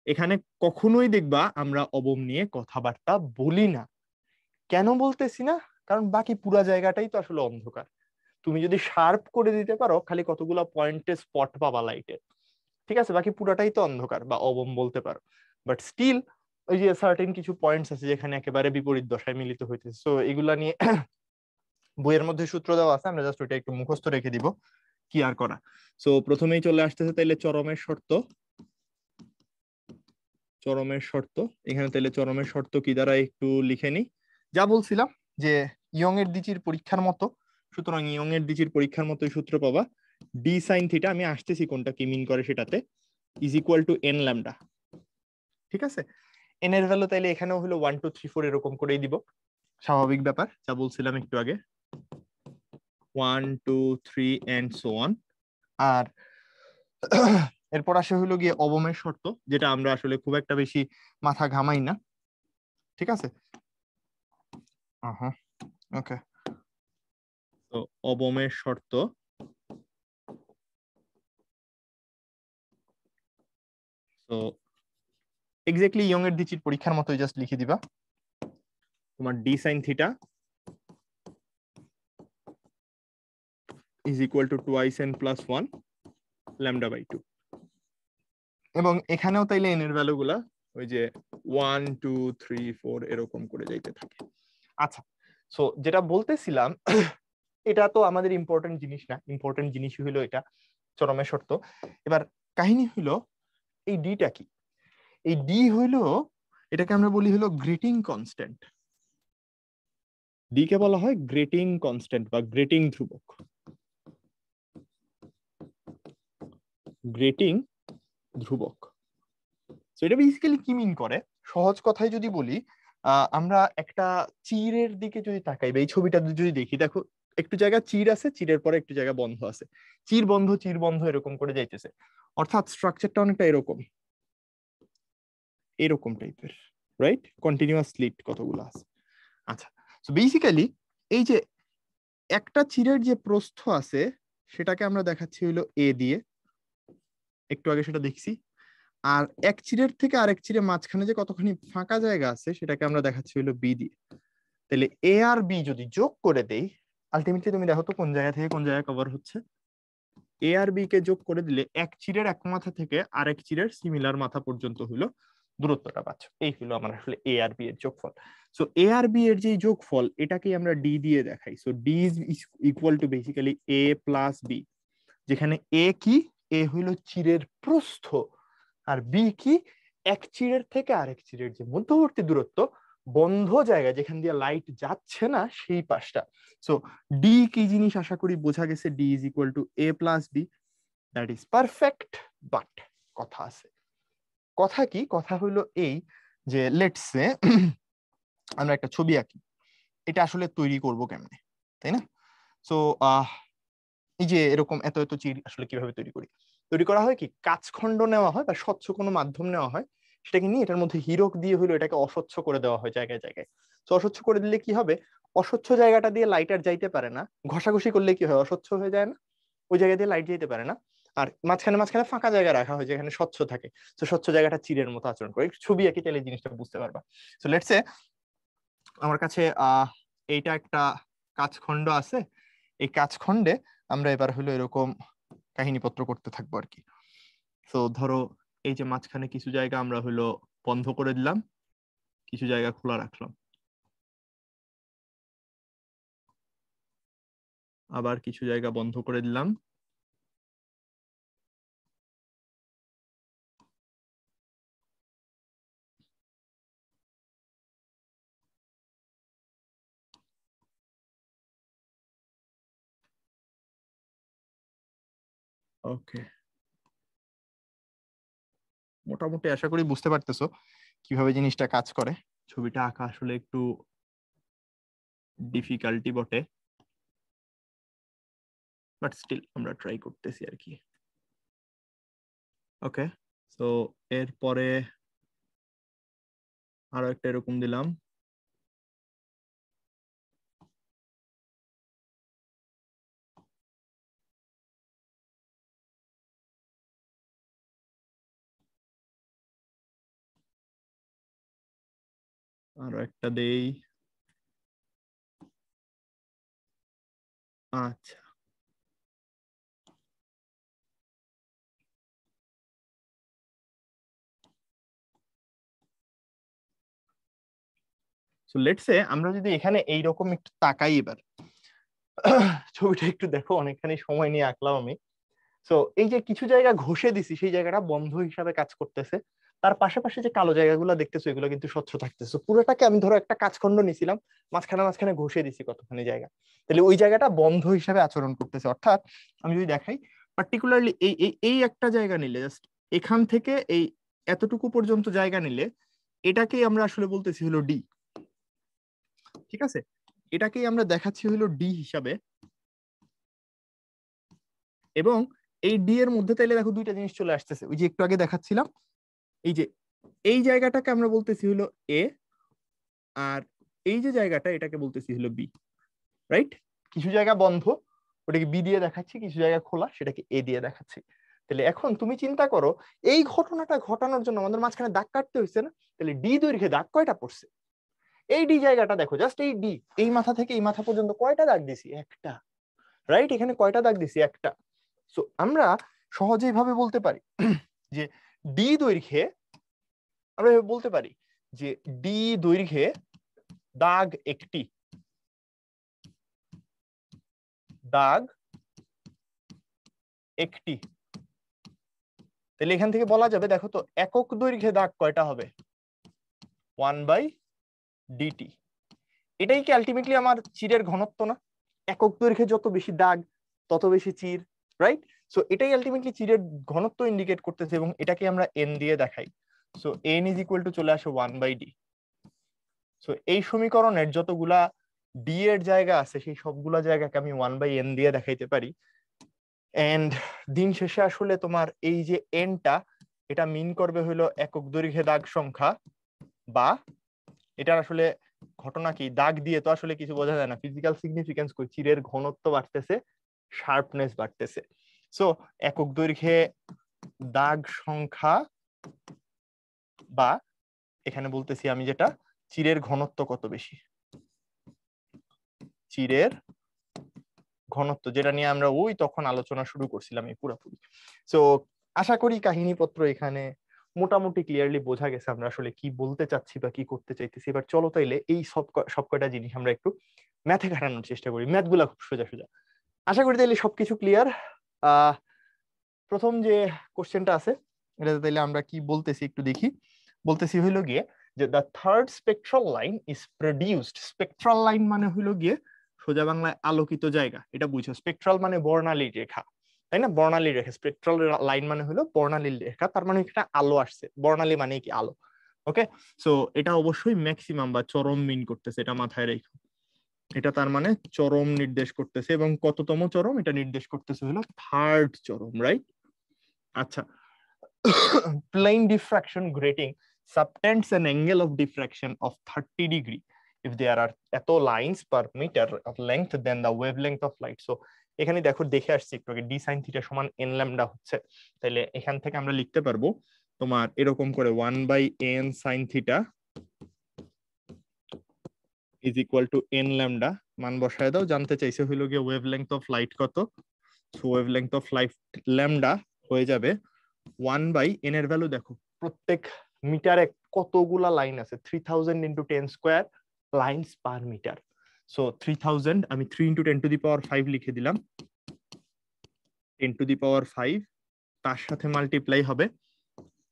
S1: এখানে কখনোই দেখবা আমরা অবম নিয়ে কথাবার্তা বলি না। কেন বলতেছি না, কারণ বাকি পুরো জায়গাটাই তো আসলে অন্ধকার। তুমি যদি শার্প করে দিতে পারো খালি কতগুলো পয়েন্টে স্পট পাবা লাইটের, ঠিক আছে, বাকি পুরাটাই তো অন্ধকার বা অবম বলতে পারো। বাট স্টিল ওই যে সার্টেন কিছু পয়েন্টস আছে যেখানে একেবারে বিপরীত দশায় মিলিত হইতেছে। সো এগুলা নিয়ে বইয়ের মধ্যে সূত্র দেওয়া আছে, আমরা জাস্ট ওইটা একটু মুখস্থ রেখে দিব, কি আর করা। সো প্রথমেই চলে আসতেছে তাইলে চরমের শর্ত, চরমের শর্ত এখানে তাইলে চরমের শর্ত কি দ্বারা একটু লিখে নি। যা বলছিলাম যে ইয়ং এর দ্বিচির পরীক্ষার মতো, সুতরাং ইয়ং এর দ্বিচির পরীক্ষার মতোই সূত্র পাবা, ডি সাইন থিটা, আমি আসতেছি কোনটা কি মিন করে সেটাতে, is equal to N lambda. ঠিক আছে, এন এর ভ্যালু তাইলে এখানেও হলো 1 2 3 4 এরকম করেই দিব, স্বাভাবিক ব্যাপার যা বলছিলাম একটু আগে, 1 2 3 এন্ড সো অন। আর এরপর আসে হইলো গিয়ে অবমের শর্ত, যেটা আমরা আসলে খুব একটা বেশি মাথা ঘামাই না। ঠিক আছে, ওকে, তো অবমের শর্ত, তো এক্স্যাক্টলি ইয়ং এর দ্বিচির পরীক্ষার মতোই জাস্ট লিখে দিবা, তোমার d sine theta is equal to twice n plus 1 lambda by 2। এবং এখানেও তাইলে এন এর ভ্যালু গুলা ওই যে 1 2 3 4 এরকম করে যাইতে থাকে। আচ্ছা, সো যেটা বলতেছিলাম, এটা তো আমাদের ইম্পর্টেন্ট জিনিস না, ইম্পর্টেন্ট জিনিস হইলো এটা চরমের শর্ত। এবার কাহিনী হইলো এই ডিটা কি, এই ডি হইলো, এটাকে আমরা বলি হলো গ্রেটিং কনস্ট্যান্ট। ডি কে বলা হয় গ্রেটিং কনস্ট্যান্ট বা গ্রেটিং ধ্রুবক, গ্রেটিং ধ্রুবক। তো এটা বেসিক্যালি কি মিন করে, সহজ কথায় যদি বলি, আমরা একটা চিরের দিকে যদি তাকাই বা এই ছবিটা যদি দেখি, দেখো একটু জায়গা চির আছে, চিরের পরে একটু জায়গা বন্ধ আছে, চির বন্ধ এরকম করে যাইতেছে, অর্থাৎ স্ট্রাকচারটা অনেকটা এরকম এরকম টাইপের, রাইট? কন্টিনিউয়াস স্লিট কতগুলো আছে। আচ্ছা, তো বেসিক্যালি এই যে একটা চিরের যে প্রস্থ আছে সেটাকে আমরা দেখাচ্ছি হইলো এ দিয়ে, একটু আগে সেটা দেখছি। আর এক চিরের থেকে আরেক চিরে মাঝখানে যে কতখানি ফাঁকা জায়গা আছে সেটাকে আমরা দেখাচ্ছি হইলো বি দিয়ে। তাহলে এ আর বি যদি যোগ করে দেই, আলটিমেটলি তুমি দেখো তো কোন জায়গা থেকে কোন জায়গা কভার হচ্ছে। এ আর বি কে যোগ করে দিলে এক চিরের এক মাথা থেকে আরেক চিরের সিমিলার মাথা পর্যন্ত হইলো দূরত্বটা পাচ্ছ। এই হলো আমার আসলে এ আর বি এর যোগফল। সো এ আর বি এর যে যোগফল এটাকে আমরা ডি দিয়ে দেখাই। So d is equal to basically a plus b, যেখানে এ কি, এ হইল চিরের প্রস্থ, আর বি কি, এক চিরের থেকে আরেক চিরের যে মধ্যবর্তী দূরত্ব, বন্ধ জায়গা যেখান দিয়ে লাইট যাচ্ছে না সেই পাশটা। সো ডি কি জিনিস আশা করি বোঝা গেছে, d is equal to a plus b, that is perfect. But কথা আছে, কথা কি, কথা হইলো এই যে লেটস সে আমরা একটা ছবি আঁকি, এটা আসলে তৈরি করব কেমনে, তাই না? সো এই যে এরকম এত এত চির আসলে কিভাবে তৈরি করি, তৈরি করা হয় কি, কাচখণ্ড নেওয়া হয় বা স্বচ্ছ কোনো মাধ্যম নেওয়া হয়, সেটাকে নিয়ে এটার মধ্যে হিরক দিয়ে হলো এটাকে অস্বচ্ছ করে দেওয়া হয় জায়গায় জায়গায়। তো অস্বচ্ছ করে দিলে কি হবে, অস্বচ্ছ জায়গাটা দিয়ে লাইট আর যাইতে পারে না, ঘষাঘষি করলে কি হয়, অস্বচ্ছ হয়ে যায় না, ওই জায়গা দিয়ে লাইট যেতে পারে না। আর মাঝখানে মাঝখানে ফাঁকা জায়গা রাখা হয় যেখানে স্বচ্ছ থাকে, তো স্বচ্ছ জায়গাটা চিরের মতো আচরণ করে। একটু ছবি আঁকি তাহলে জিনিসটা বুঝতে পারবা। সো লেটস সে আমার কাছে এইটা একটা কাচখণ্ড আছে, এই কাচখণ্ডে আমরা এবার হলো এরকম কাহিনীপত্র করতে থাকবো আর কি। তো ধরো এই যে মাঝখানে কিছু জায়গা আমরা হলো বন্ধ করে দিলাম, কিছু জায়গা খোলা রাখলাম, আবার কিছু জায়গা বন্ধ করে দিলাম। ওকে, মোটামুটি আশা করি বুঝতে পারতেছো কিভাবে জিনিসটা কাজ করে। ছবিটা আঁকা আসলে একটু ডিফিকাল্টি বটে, বাট স্টিল আমরা ট্রাই করতেছি আর কি। ওকে, তো এরপরে আরো একটা এরকম দিলাম। আরো একটা দেই। আচ্ছা, সো লেটস সে আমরা যদি এখানে এইরকম একটু তাকাই এবার, ছবিটা একটু দেখো, অনেকখানি সময় নিয়ে আঁকলাম আমি। সো এই যে কিছু জায়গা ঘষে দিছি সেই জায়গাটা বন্ধ হিসাবে কাজ করতেছে, তার পাশাপাশি যে কালো জায়গাগুলো দেখতেছো এগুলো কিন্তু স্বচ্ছ থাকতেছে। পুরোটাকে আমি ধরো একটা কাজখণ্ড নিছিলাম, মাঝখানে মাঝখানে ঘষে দিছি কতখানি জায়গা, তাহলে ওই জায়গাটা বন্ধ হিসাবে আচরণ করতেছে। অর্থাৎ আমি যদি দেখাই পার্টিকুলারলি এই এই এই একটা জায়গা নিলে, জাস্ট এখান থেকে এই এতটুকু পর্যন্ত জায়গা নিলে এটাকেই আমরা আসলে বলতেছি হলো ডি। ঠিক আছে, এটাকেই আমরা দেখাচ্ছি হলো ডি হিসাবে। এবং এই ডি এর মধ্যে তাইলে দেখো দুইটা জিনিস চলে আসতেছে, ওই যে একটু আগে দেখাচ্ছিলাম, এই যে এই জায়গাটাকে আমরা বলতেছি হলো এ, আর এই যে জায়গাটা এটাকে বলতেছি হলো বি, রাইট? কিছু জায়গা বন্ধ ওটাকে বি দিয়ে দেখাচ্ছি, কিছু জায়গা খোলা সেটাকে এ দিয়ে দেখাচ্ছি। তাহলে এখন তুমি চিন্তা করো এই ঘটনাটা ঘটানোর জন্য আমাদের মাঝখানে দাগ কাটতে হয়েছে না? তাহলে ডি দৈর্ঘ্যে দাগ কয়টা পড়ছে? এই ডি জায়গাটা দেখো, জাস্ট এই ডি, এই মাথা থেকে এই মাথা পর্যন্ত কয়টা দাগ দিছি? একটা, রাইট? এখানে কয়টা দাগ দিছি? একটা। সো আমরা সহজেই ভাবে বলতে পারি যে ডি দৈর্ঘ্যে, আমরা বলতে পারি যে ডি দৈর্ঘ্যে দাগ একটি, দাগ একটি। তাহলে এখান থেকে বলা যাবে, দেখো তো একক দৈর্ঘ্যে দাগ কয়টা হবে? 1/dt। এটাই কি আলটিমেটলি আমার চিরের ঘনত্ব না? একক দৈর্ঘ্যে যত বেশি দাগ তত বেশি চির, রাইট? সো এটাই আলটিমেটলি চিরের ঘনত্ব ইন্ডিকেট করতেছে, এবং এটাকে আমরা এন দিয়ে দেখাই। So N is equal two চলে আসে 1/d। সো এই সমীকরণের যতগুলা ডি এর জায়গা আছে সেই সবগুলা জায়গাকে আমি 1/n দিয়ে দেখাইতে পারি। এন্ড দিন শেষে আসলে তোমার এই যে এনটা, এটা মিন করবে হলো একক দৈর্ঘ্যে দাগ সংখ্যা, বা এটার আসলে ঘটনা কি, দাগ দিয়ে তো আসলে কিছু বোঝা যায় না, ফিজিক্যাল সিগনিফিকেন্স কই, চিরের ঘনত্ব বাড়তেছে, শার্পনেস বাড়তেছে। সো একক দৈর্ঘ্যে দাগ সংখ্যা, বা এখানে বলতেছি আমি যেটা, চিরের ঘনত্ব কত বেশি, চিরের ঘনত্ব, যেটা নিয়ে আমরা ওই তখন আলোচনা শুরু করছিলাম এই পুরোপুরি। সো আশা করি কাহিনীপত্র এখানে মোটামুটি ক্লিয়ারলি বোঝা গেছে আমরা আসলে কি বলতে চাচ্ছি বা কি করতে চাইতেছি। এবার চলো তাইলে এই সব কয়টা জিনিস আমরা একটু ম্যাথে খাটানোর চেষ্টা করি। ম্যাথ গুলা খুব সোজা সোজা, আশা করি তাইলে সবকিছু ক্লিয়ার। প্রথম যে কোশ্চেনটা আছে এটাতে তাইলে আমরা কি বলতেছি একটু দেখি। বলতেছি হইলো গিয়ে যে the third spectral line is produced. Spectral line মানে হইলো গিয়ে সোজা বাংলায় আলোকিত জায়গা, এটা বুঝো। স্পেকট্রাল মানে বর্ণালী রেখা, তাই না? বর্ণালী রেখা, স্পেকট্রাল লাইন মানে হলো বর্ণালী রেখা, তার মানে একটা আলো আসছে, বর্ণালী মানে কি আলো। ওকে, সো এটা অবশ্যই ম্যাক্সিমাম বা চরম মিন করতেছে, এটা মাথায় রেখো। এটা তার মানে চরম নির্দেশ করতেছে, এবং কততম চরম এটা নির্দেশ করতেছে হলো থার্ড চরম, রাইট? আচ্ছা, plane diffraction grating subtends an angle of diffraction of 30 degree if there are এত lines per meter of length then the wavelength of light. So এখানে দেখো দেখে আসছি একটু আগে, d sin theta সমান n lambda হচ্ছে, তাহলে এখান থেকে আমরা লিখতে পারবো তোমার এরকম করে 1/n sin theta is equal to n lambda। মান বসায় দাও, জানতে চাইছে হইলো গিয়ে ওয়েভলেংথ অফ লাইট কত। So wavelength of light lambda হয়ে যাবে 1/n এর ভ্যালু দেখো, প্রত্যেক মিটারে কতগুলা লাইন আছে, 3000 × 10 square lines per metre. So 3000 আমি 3 × 10⁵ লিখে দিলাম, 10⁵, তার সাথে মাল্টিপ্লাই হবে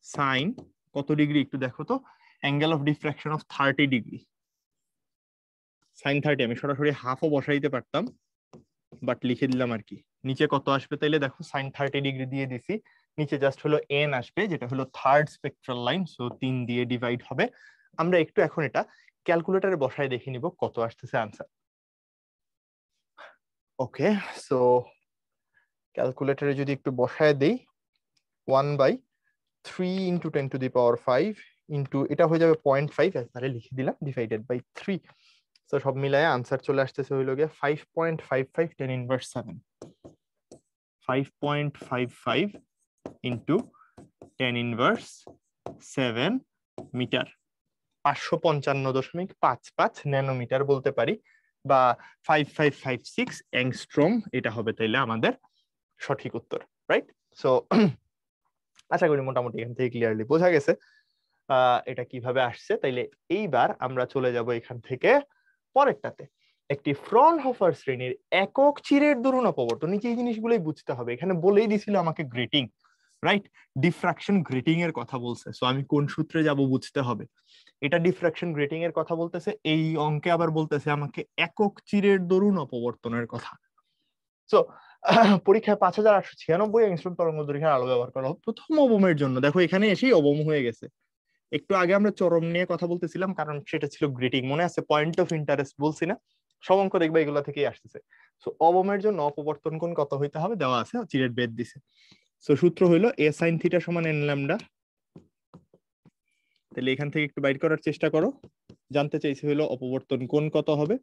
S1: সাইন কত ডিগ্রি একটু দেখো তো, angle of diffraction of 30 degree, sine 30। আমি সরাসরি হাফও বসাইতে পারতাম, বাট লিখে দিলাম আর কি। নিচে কত আসবে তাইলে দেখো, সাইন 30 ডিগ্রি দিয়ে দিছি, নিচে জাস্ট হলো এন আসবে, যেটা হলো থার্ড স্পেকট্রাল লাইন। সো 3 দিয়ে ডিভাইড হবে। আমরা একটু এখন এটা ক্যালকুলেটরে বসায় দেখে নিব কত আসতেছে আনসার। ওকে, সো ক্যালকুলেটরে যদি একটু বসায় দেই, 1/3 × 10⁵ ইন্টু এটা হয়ে যাবে 0.5, একবারে লিখে দিলাম, ডিভাইডেড বাই 3। তো সব মিলায় আনসার চলে আসতেছে হইলো গিয়ে 5.55 10⁻7। 5.55 ইন্টু 10⁻7 মিটার, 555.55 ন্যানোমিটার বলতে পারি, বা 5556 অ্যাংস্ট্রম। এটা হবে তাইলে আমাদের সঠিক উত্তর, রাইট? সো আশা করি মোটামুটি এখান থেকে ক্লিয়ারলি বোঝা গেছে এটা কিভাবে আসছে। তাইলে এইবার আমরা চলে যাব এখান থেকে পরেরটাতে। একটি ফ্রনহোফার শ্রেণীর একক চিরের দরুন অপবর্তন, নিচে এই জিনিসগুলোই বুঝতে হবে। এখানে বলেই দিছিল আমাকে গ্রেটিং, রাইট? ডিফ্রাকশন গ্রেটিং এর কথা বলছে, সো আমি কোন সূত্রে যাব বুঝতে হবে। এটা ডিফ্রাকশন গ্রেটিং এর কথা বলতেছে, এই অঙ্কে আবার বলতেছে আমাকে একক চিরের দরুন অপবর্তনের কথা। সো পরীক্ষায় 5896 অ্যাংস্ট্রম তরঙ্গ দৈর্ঘ্যের আলো ব্যবহার করা হবে প্রথম অবমের জন্য। দেখো এখানে এসেই অবম হয়ে গেছে। একটু আগে আমরা চরম নিয়ে কথা বলতেছিলাম, কারণ সেটা ছিল গ্রেটিং, মনে আছে? পয়েন্ট অফ ইন্টারেস্ট বলছি না? সব অঙ্ক দেখবে এগুলা থেকেই আসতেছে। সো অবমের জন্য অপবর্তন কোণ কত হইতে হবে দেওয়া আছে, চিরের বেদ দিছে। সো সূত্র হইলো a sin থিটা সমান n ল্যামডা। তাহলে এখান থেকে একটু বাইর করার চেষ্টা করো। জানতে চাইছে হইলো অপবর্তন কোণ কত হবে।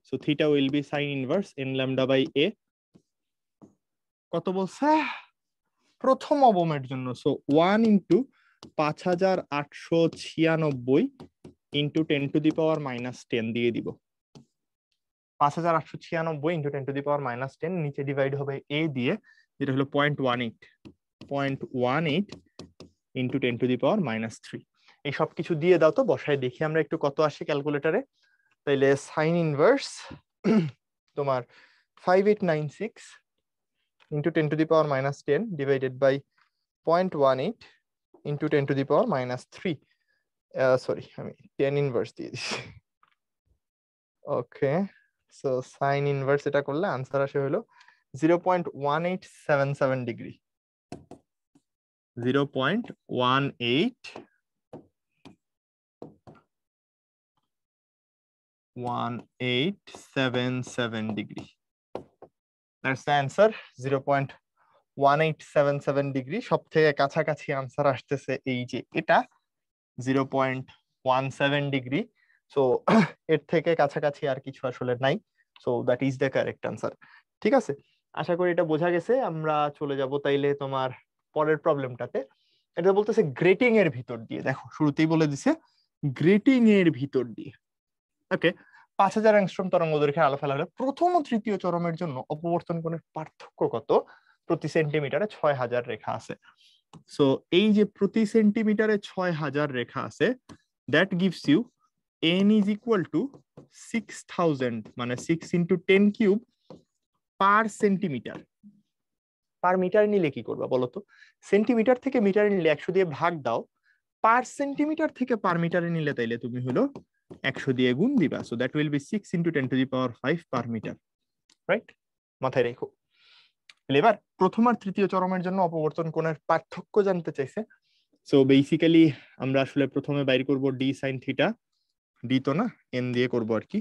S1: So theta will be sin inverse n lambda by a। কত বলছে প্রথম অবমের জন্য? So 1 into 5896 into 10 to the power minus 10 দিয়ে দিব। 5896 into 10 to the power minus 10 নিচে ডিভাইড হবে a দিয়ে, যেটা হলো 0.18 into 10 to the power minus 3। এই সব কিছু দিয়ে দাও তো, বসায় দেখি আমরা একটু কত আসে ক্যালকুলেটরে। তাইলে সাইন ইনভার্স তোমার 5896 into 10 to the power minus 10 divided by 0.18 into 10 to the power minus 3. Sorry, I mean 10 inverse দিয়ে দিছি। Okay, so sin inverse এটা করলে आंसर আসে হলো 0.1877 degree. 0.1877 degree. That's the answer, 0.1877 degree. সব থেকে কাছাকাছি আনসার আসতেছে এই যে এটা 0.17 ডিগ্রি। সো এর থেকে কাছাকাছি আর কিছু আসলে নাই। So that is the correct answer. ঠিক আছে, আশা করি এটা বোঝা গেছে। আমরা চলে যাব তাইলে তোমার পরের প্রবলেমটাতে। এটা বলতেছে গ্রেটিং এর ভিতর দিয়ে, দেখো শুরুতেই বলে দিছে গ্রেটিং এর ভিতর দিয়ে। ওকে, 5000 অ্যাংস্ট্রম তরঙ্গ দৈর্ঘ্যের আলো ফেলা হলে প্রথম ও তৃতীয় চরমের জন্য অপবর্তন কোণের পার্থক্য কত? প্রতি সেন্টিমিটারে 6000 রেখা আছে। সো এই যে প্রতি সেন্টিমিটারে 6000 রেখা আছে, that gives you n is equal to 6000, মানে 6 into 10 cube per centimetre. Per metre নিলে কি করবা বলো তো? সেন্টিমিটার থেকে মিটারে নিলে 100 দিয়ে ভাগ দাও, পার সেন্টিমিটার থেকে পার মিটারে নিলে তাইলে তুমি হলো 100 দিয়ে গুণ দিবা। So that will be 6 into 10 to the power 5 per metre, right? মাথায় রেখো। এবার প্রথম আর তৃতীয় চরমের জন্য অপবর্তন কোণের পার্থক্য জানতে চাইছে। সো বেসিক্যালি আমরা আসলে প্রথমে বাইর করব d sin থিটা, ডি তো না n দিয়ে করব আর কি,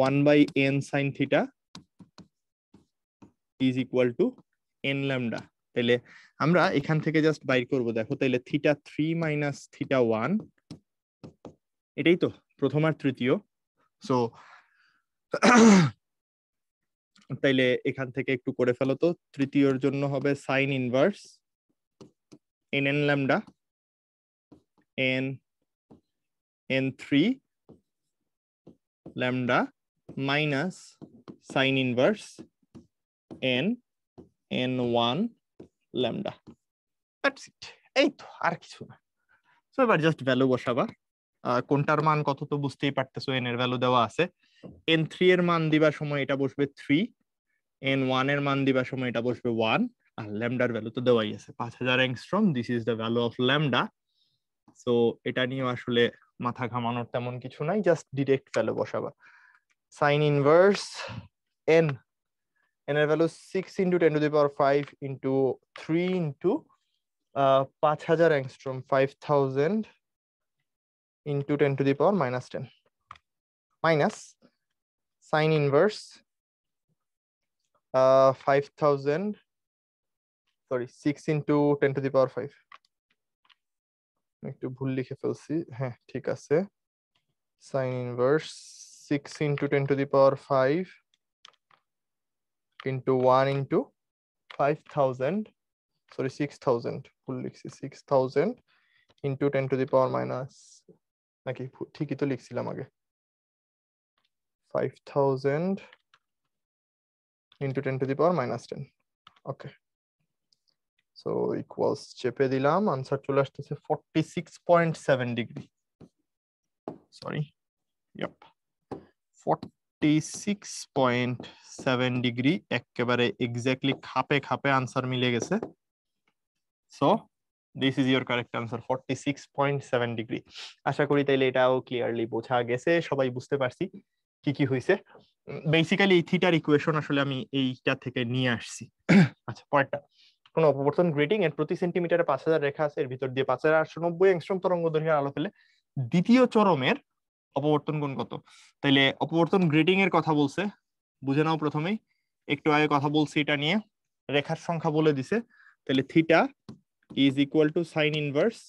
S1: 1/n sin theta is equal to n lambda. তাহলে আমরা এখান থেকে জাস্ট বাইর করব, দেখো তাইলে থিটা 3 মাইনাস থিটা 1, এটাই তো প্রথম আর তৃতীয়। সো তাইলে এখান থেকে একটু করে ফেলো তো, তৃতীয়র জন্য হবে sine inverse n n lambda n n3 lambda minus sine inverse n n1 lambda. That's it, এই তো, আর কিছু না। সো এবার জাস্ট ভ্যালু বসাবা। কোনটার মান কত তো বুঝতেই পারতেছো, n এর ভ্যালু দেওয়া আছে। n3 এর মান দিবার সময় এটা বসবে 3, n1 এর মান দিবার সময় এটা বসবে 1, আর ল্যামডার ভ্যালু তো দেওয়াই আছে 5000 angstrom. This is the value of lambda. So এটা নিয়ে আসলে মাথা ঘামানোর তেমন কিছু নাই, জাস্ট ডিরেক্ট ভ্যালু বসাবা। সাইন ইনভার্স n, n এর value 6 into 10 to the power 5 into 3 into 5000 angstrom, 5000 into 10 to the power minus 10 minus sin inverse 5000, sorry 6 into 10 to the power 5, একটু ভুল লিখে ফেলছি, হ্যাঁ ঠিক আছে, sin inverse 6 into 10 to the power 5 into 1 into 5000, sorry 6000, ভুল লিখছি, 6000 into 10 to the power minus, নাকি ঠিকই তো লিখছিলাম আগে, 5000 into 10 to the power minus 10. Okay, so equals চেপে দিলাম, আনসার চলে আসতেছে 46.7 ডিগ্রি। সরি, ইয়াপ 46.7 ডিগ্রি, একেবারে এক্স্যাক্টলি খাপে খাপে আনসার মিলে গেছে। So this is your correct answer, 46.7 degree. আশা করি তাইলে এটাও ক্লিয়ারলি বোঝা গেছে, সবাই বুঝতে পারছি কি কি হয়েছে। বেসিক্যালি এই থিটার ইকুয়েশন আসলে আমি এইটা থেকে নিয়ে আসছি। আচ্ছা, পরেরটা, কোন অপবর্তন গ্রেটিং এর প্রতি সেন্টিমিটারে 5000 রেখা আছে, এর ভিতর দিয়ে 5890 অ্যাংস্ট্রম তরঙ্গ দৈর্ঘ্যের আলো ফেলে দ্বিতীয় চরমের অপবর্তন কোণ কত? তাইলে অপবর্তন গ্রেটিং এর কথা বলছে, বুঝে নাও প্রথমেই, একটু আগে কথা বলছি এটা নিয়ে, রেখার সংখ্যা বলে দিছে। তাহলে theta is equal two sign inverse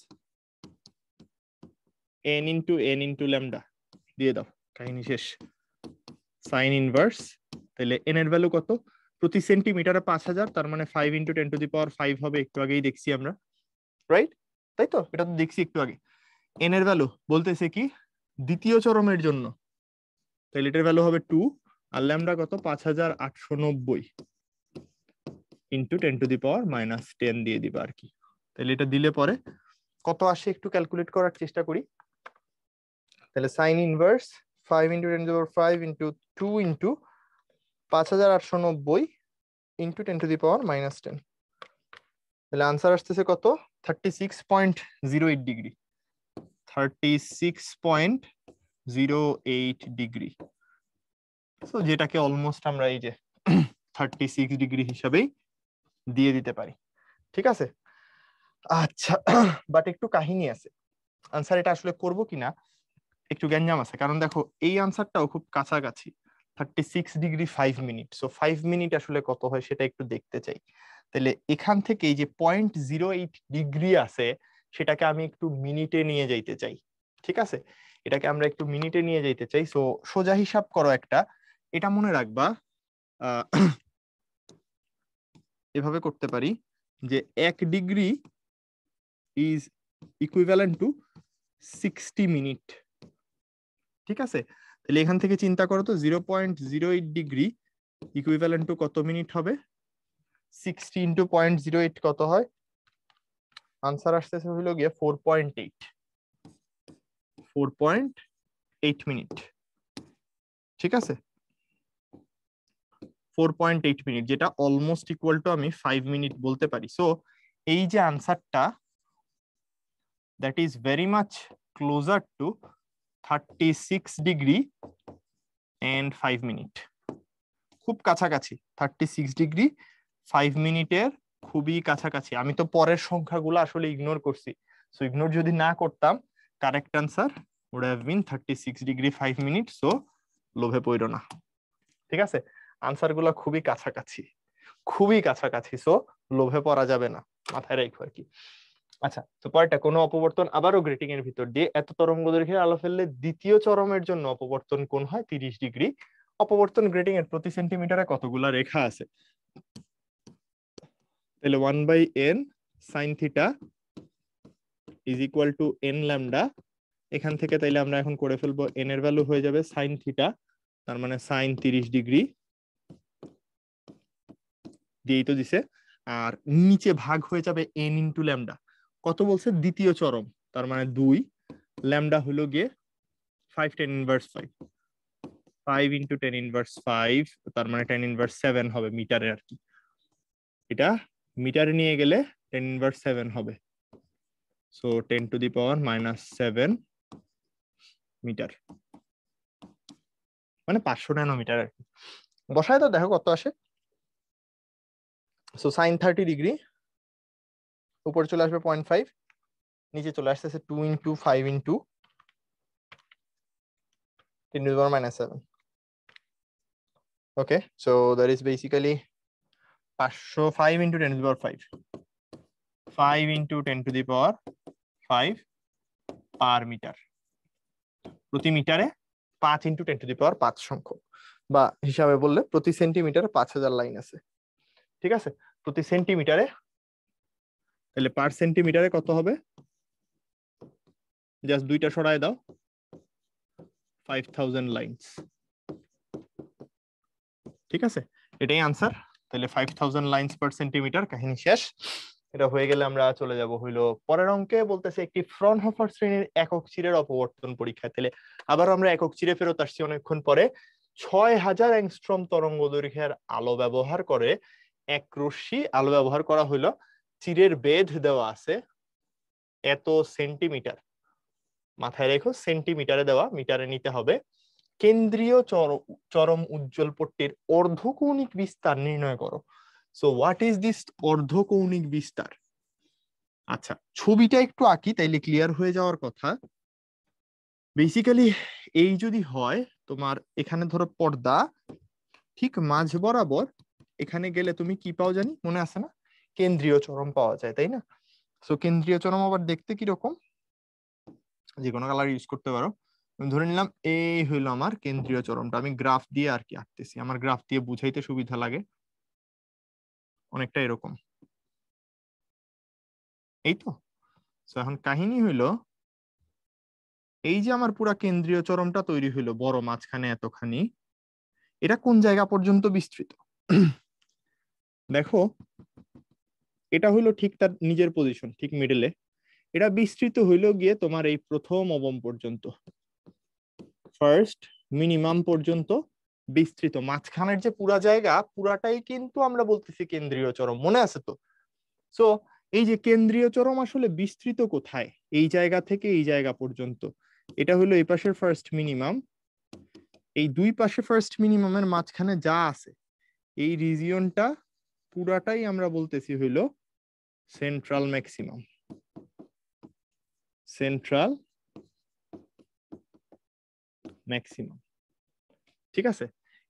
S1: n into n into lambda, দিয়ে দাও, কাহিনী শেষ। সাইন ইনভার্স, তাহলে n এর ভ্যালু কত? প্রতি সেন্টিমিটারে 5000, তার মানে 5 ইন্টু 10 টু দি পাওয়ার 5 হবে, একটু আগেই দেখছি আমরা, রাইট? তাই তো, এটা তো দেখছি একটু আগে। n এর ভ্যালু বলতেছে কি দ্বিতীয় চরমের জন্য, তাহলে এটার ভ্যালু হবে 2, আর ল্যামডা কত? 5890 ইন্টু 10 টু দি পাওয়ার -10 দিয়ে দিবা আর কি। তাহলে এটা দিলে পরে কত আসে একটু ক্যালকুলেট করার চেষ্টা করি। তাহলে sine inverse 5 into 10 to the power 5 into 2 into 5890 into 10 to the power -10, তাহলে আনসার আসতেছে কত? 36.08 ডিগ্রি, 36.08 ডিগ্রি। সো যেটাকে অলমোস্ট আমরা এই যে 36 ডিগ্রি হিসাবেই দিয়ে দিতে পারি, ঠিক আছে? আচ্ছা, বাট একটু কাহিনী আছে, আনসার এটা আসলে করব কিনা একটু গ্যাঞ্জাম আছে, কারণ দেখো এই আনসারটাও খুব কাছাকাছি, 36 ডিগ্রি 5 মিনিট। সো 5 মিনিট আসলে কত হয় সেটা একটু দেখতে চাই। তাহলে এখান থেকে এই যে 0.08 ডিগ্রি আছে সেটাকে আমি একটু মিনিটে নিয়ে যাইতে চাই, ঠিক আছে? এটাকে আমরা একটু মিনিটে নিয়ে যাইতে চাই। সো সোজা হিসাব করো একটা, এটা মনে রাখবা, এভাবে করতে পারি যে 1 degree is equivalent to 60 minute, ঠিক আছে? তাহলে এখান থেকে চিন্তা করো তো 0.08 ডিগ্রি ইকুইভ্যালেন্ট টু কত মিনিট হবে? 60 ইন্টু 0.08 কত হয়? আনসার আসতেছে হইলো গিয়ে 4.8 মিনিট, ঠিক আছে? 4.8 মিনিট, যেটা অলমোস্ট ইকুয়াল টু আমি 5 মিনিট বলতে পারি। সো এই যে আনসারটা, that is very much closer to 36 degree and 5 minute, খুব কাছাকাছি। 36 ডিগ্রি 5 মিনিটের খুবই কাছাকাছি। আমি তো পরের সংখ্যাগুলো আসলে ইগনোর করছি, সো ইগনোর যদি না করতাম correct answer would have been 36 degree 5 minute. So লোভে পড়ো না, ঠিক আছে? আনসার গুলা খুবই কাছাকাছি, খুবই কাছাকাছি, সো লোভে পড়া যাবে না, মাথায় রাখো আর কি। আচ্ছা, তো পরেরটা, কোনো অপবর্তন আবারও গ্রেটিং এর ভিতর দিয়ে এত তরঙ্গ দৈর্ঘ্যের আলো ফেললে দ্বিতীয় চরমের জন্য অপবর্তন কোণ হয় 30 ডিগ্রি। অপবর্তন গ্রেটিং এর প্রতি সেন্টিমিটারে কতগুলা রেখা আছে? তাহলে 1/n sin theta is equal two n lambda. এখান থেকে তাইলে আমরা এখন করে ফেলবো n এর ভ্যালু হয়ে যাবে sin থিটা, তার মানে sin 30 ডিগ্রি দিয়েই তো দিছে, আর নিচে ভাগ হয়ে যাবে n ইন্টু ল্যামডা। কত বলছে? দ্বিতীয় চরম, তার মানে 2, ল্যামডা হলো গিয়ে 5 10 ইনভার্স 5, 5 ইন্টু 10 ইনভার্স 5, তার মানে 10 ইনভার্স 7 হবে মিটারে আর কি। এটা মিটারে নিয়ে গেলে 10 ইনভার্স 7 হবে, so 10 to the power -7 metre, মানে 500 ন্যানোমিটার আর কি। বসায় তো দেখো কত আসে। সো সাইন 30 ডিগ্রি উপরে চলে আসবে 0.5, নিচে চলে আসতেছে 2 into 5 into 10 to the power -7. Okay, so that is basically 505 into 10 to the power 5. 5 into 10 to the power 5 per metre. প্রতি মিটারে 5 into 10 to the power 5 সংখ্যক, বা হিসাবে বললে প্রতি সেন্টিমিটারে 5000 লাইন আছে, ঠিক আছে? প্রতি সেন্টিমিটারে, তাহলে পার সেন্টিমিটারে কত হবে? জাস্ট দুইটা সরায় দাও, 5000 লাইনস, ঠিক আছে? এটাই আনসার। তাহলে 5000 লাইনস পার সেন্টিমিটার, কাহিনী শেষ। এটা হয়ে গেলে আমরা চলে যাব হইলো পরের অঙ্কে, বলতেছে একটি ফ্রনহোফার শ্রেণীর একক চিরের অপবর্তন পরীক্ষা। তাহলে আবার আমরা একক চিরে ফেরত আসছি অনেকক্ষণ পরে। 6000 অ্যাংস্ট্রম তরঙ্গ দৈর্ঘ্যের আলো ব্যবহার করে এক রশ্মি আলো ব্যবহার করা হইলো, চিরের বেধ দেওয়া আছে এত সেন্টিমিটার, মাথায় রেখো সেন্টিমিটারে দেওয়া, মিটারে নিতে হবে। কেন্দ্রীয় চরম উজ্জ্বল পট্টির অর্ধকৌণিক বিস্তার নির্ণয় করো। সো হোয়াট ইজ দিস অর্ধকৌণিক বিস্তার? আচ্ছা, ছবিটা একটু আঁকি তাইলে ক্লিয়ার হয়ে যাওয়ার কথা। বেসিক্যালি এই যদি হয় তোমার, এখানে ধরো পর্দা ঠিক মাঝ বরাবর, এখানে গেলে তুমি কি পাও জানি মনে আছে না? কেন্দ্রীয় চরম পাওয়া যায়, তাই না? সো কেন্দ্রীয় চরম আবার দেখতে কিরকম, যে কোনো কালার ইউজ করতে পারো। আমি ধরে নিলাম এই হইলো আমার কেন্দ্রীয় চরমটা, আমি গ্রাফ দিয়ে আর কি আঁকতেছি, আমার গ্রাফ দিয়ে বুঝাইতে সুবিধা লাগে, অনেকটা এরকম, এই তো। সো এখন কাহিনী হইলো, এই যে আমার পুরা কেন্দ্রীয় চরমটা তৈরি হইলো বড় মাঝখানে এতখানি, এটা কোন জায়গা পর্যন্ত বিস্তৃত? দেখো এটা হইলো ঠিক তার নিজের পজিশন, ঠিক মিডলে। এটা বিস্তৃত হইলো গিয়ে তোমার এই প্রথম অবম পর্যন্ত, ফার্স্ট মিনিমাম পর্যন্ত বিস্তৃত। মাঝখানের যে পুরা জায়গা পুরাটাই কিন্তু আমরা বলতেছি কেন্দ্রীয় চরম, মনে আছে তো? সো এই যে কেন্দ্রীয় চরম আসলে বিস্তৃত কোথায়? এই জায়গা থেকে এই জায়গা পর্যন্ত। এটা হলো এই পাশের ফার্স্ট মিনিমাম, এই দুই পাশে ফার্স্ট মিনিমামের মাঝখানে যা আছে এই রিজিয়নটা পুরাটাই আমরা বলতেছি হইলো সেন্ট্রাল ম্যাক্সিমাম। সেন্ট্রাল ম্যাক্সিমাম, ঠিক আছে?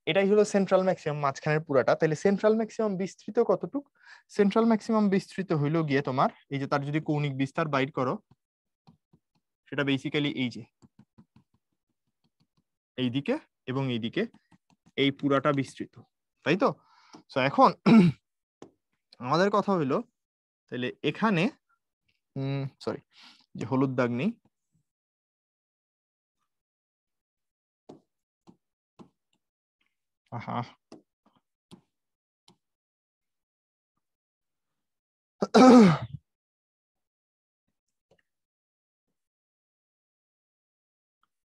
S1: এটাই হলো সেন্ট্রাল ম্যাক্সিমাম, মাঝখানের পুরাটা। তাহলে সেন্ট্রাল ম্যাক্সিমাম বিস্তৃত কতটুক? সেন্ট্রাল ম্যাক্সিমাম বিস্তৃত হইলো গিয়ে তোমার, এই যে তার যদি কৌণিক বিস্তার বাইর করো, সেটা বেসিক্যালি এই যে এইদিকে এবং এইদিকে, এই পুরাটা বিস্তৃত, তাই তো? সো এখন আমাদের কথা হইলো, তাহলে এখানে সরি যে হলুদ দাগ নেই, আহা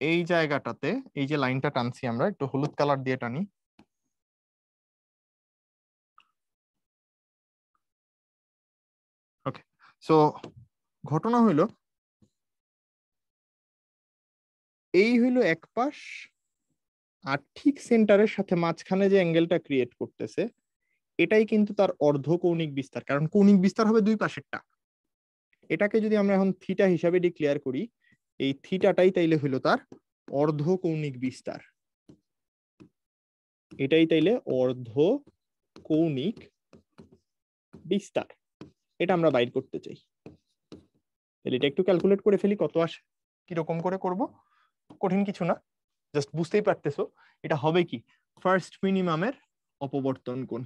S1: এই জায়গাটাতে এই যে লাইনটা টানছি আমরা, একটু হলুদ কালার দিয়ে টানি। ওকে, সো ঘটনা হইলো এই হইলো এক পাশ, আর ঠিক সেন্টারের সাথে মাঝখানে যে অ্যাঙ্গেলটা ক্রিয়েট করতেছে এটাই কিন্তু তার অর্ধ কৌণিক বিস্তার, কারণ কৌণিক বিস্তার হবে দুই পাশেরটা। এটাকে যদি আমরা এখন থিটা হিসাবে ডিক্লেয়ার করি, এই থিটাটাই তাইলে হইলো তার অর্ধ কৌণিক বিস্তার, এটাই তাইলে অর্ধ কৌণিক বিস্তার। এটা আমরা বাইর করতে চাই, তাহলে এটা একটু ক্যালকুলেট করে ফেলি কত আসে। কিরকম করে করব? কঠিন কিছু না, জাস্ট বুঝতেই পারতেছো এটা হবে কি, ফার্স্ট মিনিমামের অপবর্তন কোণ,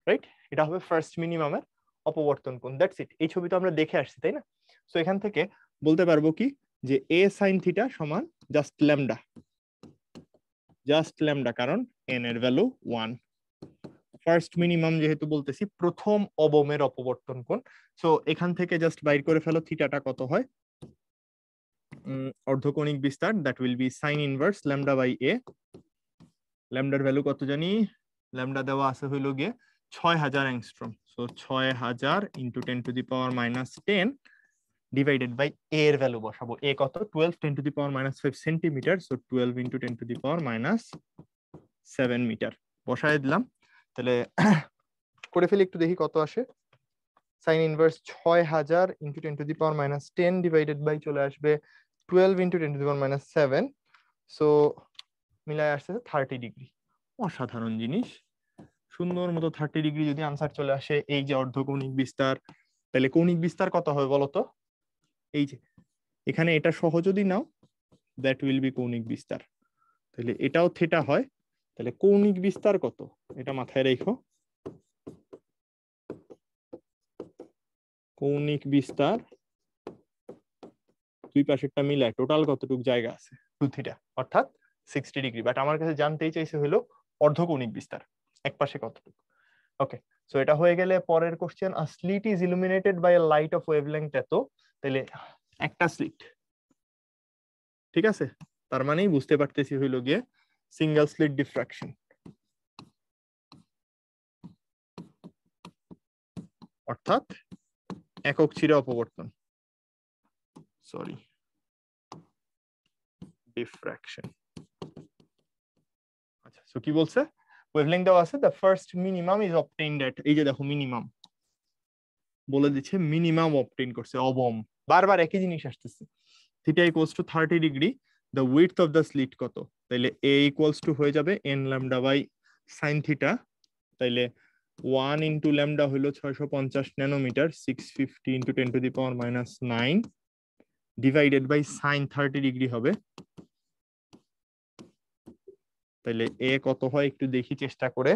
S1: রাইট? এটা হবে ফার্স্ট মিনিমামের অপবর্তন কোণ, দ্যাটস ইট। এই ছবি তো আমরা দেখে আসছি, তাই না? সো এখান থেকে বলতে পারবো কি, যে এ সাইন থিটা সমান জাস্ট ল্যামডা, কারণ এন এর ভ্যালু 1। ফার্স্ট মিনিমাম যেহেতু বলতেছি, প্রথম অবমের অপবর্তন কোণ। সো এখান থেকে জাস্ট বাইর করে ফেলো থিটাটা কত হয়, অর্ধকোণিক বিস্তার, that will be sine inverse lambda by A. ল্যামডার ভ্যালু কত জানি, ল্যামডা দেওয়া আছে হইলো গিয়ে 6000 angstrom. So 6000 into 10⁻10 divided by A এর ভ্যালু বসাবো। এ কত? 12 10⁻5 সেন্টিমিটার। সো 12 ইন্টু 10⁻7 মিটার বসায় দিলাম। তাহলে করে ফেলি একটু, দেখি কত আসে। Sine inverse 6000 into 10⁻10 divided by চলে আসবে 12 ইন্টু 10⁻7। সো মিলায় আসছে 30 ডিগ্রি। অসাধারণ জিনিস, সুন্দর মতো 30 ডিগ্রি যদি আনসার চলে আসে। এই যে অর্ধকৌণিক বিস্তার, তাহলে কৌণিক বিস্তার কত হবে বলতো? এই যে এখানে এটা সহ যদি নাও, দ্যাট উইল বি কৌণিক বিস্তার। তাহলে এটাও থিটা হয়, তাহলে কৌণিক বিস্তার কত এটা মাথায় রেখো। কৌণিক বিস্তার দুই পাশেরটা মিলায় টোটাল কতটুক জায়গা আছে? 2 থিটা, অর্থাৎ 60 ডিগ্রি। বাট আমার কাছে জানতেই চাইছে হলো অর্ধকৌণিক বিস্তার এক পাশে কতটুকু। ওকে, সো এটা হয়ে গেলে পরের question, a slit is illuminated by a light of wavelength এত, তাহলে একটা স্লিট, ঠিক আছে, তার মানেই বুঝতে পারতেছি হইলো গিয়ে সিঙ্গেল স্লিট ডিফ্রাকশন, অর্থাৎ একক চিরে অপবর্তন, সরি ডিফ্রাকশন। আচ্ছা, সো কি বলছে, ওয়েভলেংথ দেওয়া আছে, the first minimum is obtained at, এই যে দেখো মিনিমাম বলে দিচ্ছে, মিনিমাম অবটেইন করছে, অবম বারবার একই জিনিস আসতেছে। Theta equals to 30 degree, the width of the slit কত, তাইলে এ ইকুয়ালস টু হয়ে যাবে n lambda by sine theta, তাইলে 1 ইন্টু ল্যামডা হইলো 650 nanometre, 650 into 10 to the power minus 9 divided by sine 30 degree হবে, তাইলে এ কত হয় একটু দেখি চেষ্টা করে,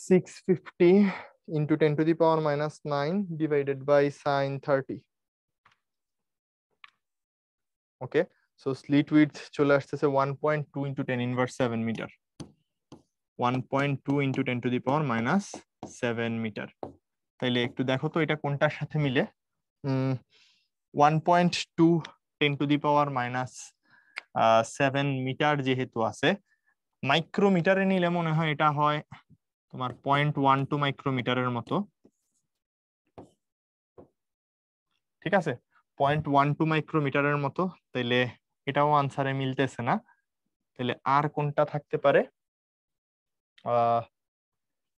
S1: 650 into 10 to the power minus 9 divided by sine 30। Okay, so slit width চলে আসতেছে 1.2 into 10 inverse 7 metre, 1.2 into 10 to the power minus 7 metre. তাইলে একটু দেখো তো এটা কোনটার সাথে মিলে, 1.2 10 to the power minus 7 metre যেহেতু আছে, মাইক্রোমিটারে নিলে মনে হয় এটা হয় তোমার 0.12 মাইক্রোমিটারের মতো, ঠিক আছে, 0.12 মাইক্রোমিটারের মতো, তাইলে এটাও আনসারে মিলতেছে না, তাহলে আর কোনটা থাকতে পারে,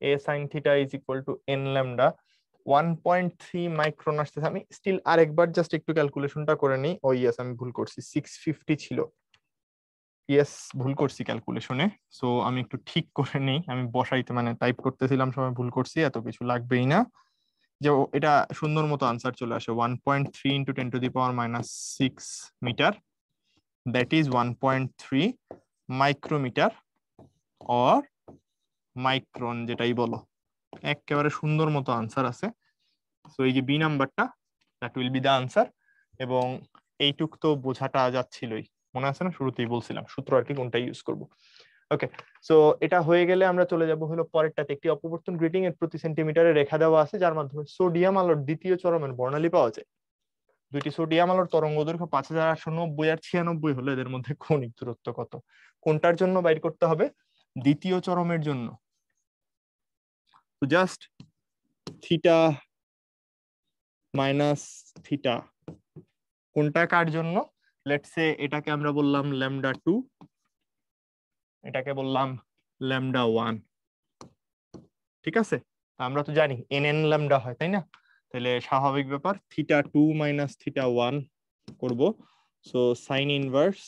S1: A sine theta is equal to N lambda, 1.3 micron আসতেছে, আমি স্টিল আরেকবার জাস্ট একটু ক্যালকুলেশনটা করে নিই, ও ইয়েস আমি ভুল করছি, 650 ছিল, ইয়েস ভুল করছি ক্যালকুলেশনে, সো আমি একটু ঠিক করে নিই, আমি বসাইতে মানে টাইপ করতেছিলাম সময় ভুল করছি, এত কিছু লাগবেই না, যে এটা সুন্দর মতো আনসার চলে আসে, 1.3 into 10 to the power minus 6 metre, that is 1.3 micrometre or micron, যেটাই বলো, একেবারে সুন্দর মতো আনসার আছে। সো এই যে বি নাম্বারটা, that will B the answer, এবং এইটুক তো বোঝাটা যাচ্ছিলই, মনে আছে না শুরুতেই বলছিলাম সূত্র আর কি কোনটা ইউজ করব। ওকে, সো এটা হয়ে গেলে আমরা চলে যাব হলো পরেরটাতে, একটি অপবর্তন গ্রিটিং এর প্রতি সেন্টিমিটারে রেখা দেওয়া আছে যার মাধ্যমে সোডিয়াম আলোর দ্বিতীয় চরমের বর্ণালী পাওয়া যায়। দুইটি সোডিয়াম আলোর তরঙ্গ দৈর্ঘ্য 5890 আর 96 হলো, এদের মধ্যে কৌণিক দূরত্ব কত, কোনটার জন্য বাইর করতে হবে, দ্বিতীয় চরমের জন্য। তো জাস্ট থিটা মাইনাস থিটা কোনটা কার জন্য, লেটস সে এটাকে আমরা বললাম ল্যামডা 2, এটাকে বললাম ল্যামডা 1, ঠিক আছে, আমরা তো জানি এন এন ল্যামডা হয় তাই না, তাহলে স্বাভাবিক ব্যাপার থিটা 2 মাইনাস থিটা 1 করব, সো সাইন ইনভার্স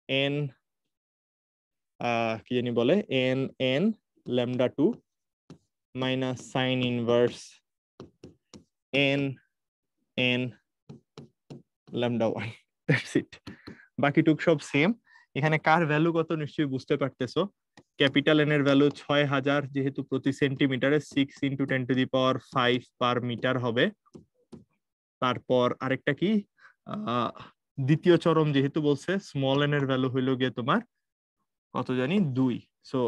S1: এন কি জানি বলে N N lambda 2 minus sine inverse N N lambda 1, that's it, বাকিটুক সব সেম। এখানে কার ভ্যালু কত নিশ্চয়ই বুঝতে পারতেছো, ক্যাপিটাল এন এর ভ্যালু 6000, যেহেতু প্রতি সেন্টিমিটারে 6 into 10 to the power 5 per metre হবে। তারপর আরেকটা কি, দ্বিতীয় চরম যেহেতু বলছে, স্মল এন এর ভ্যালু হইলো গিয়ে তোমার কত জানি 2, সো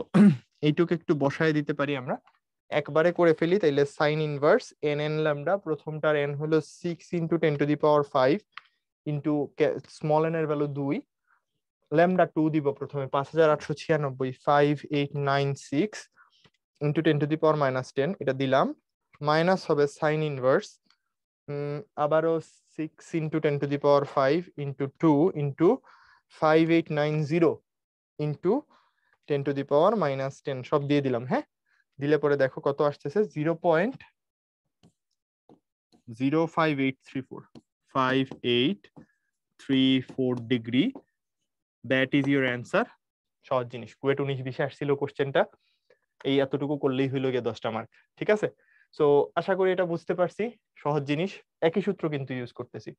S1: এইটুকু একটু বসায় দিতে পারি আমরা, একবারে করে ফেলি, তাইলে sine inverse N N lambda, প্রথমটার এন হলো 6 into 10 to the power 5 into small N এর ভ্যালু 2, ল্যামডা 2 দিব প্রথমে 5896, 5896 into 10 to the power minus 10, এটা দিলাম, মাইনাস হবে সাইন ইনভার্স আবারও 6 into 10 to the power 5 into 2 into 5890 into 10 to the power minus 10, সব দিয়ে দিলাম, হ্যাঁ, দিলে পরে দেখো কত আসতেছে, 0.05834, 5834 degree, that is your answer. সহজ জিনিস, কুয়েট 19-20 আসছিল কোশ্চেনটা, এই এতটুকু করলেই হইলো গিয়ে 10টা মার্ক, ঠিক আছে। সো আশা করি এটা বুঝতে পারছি, সহজ জিনিস, একই সূত্র কিন্তু ইউজ করতেছি।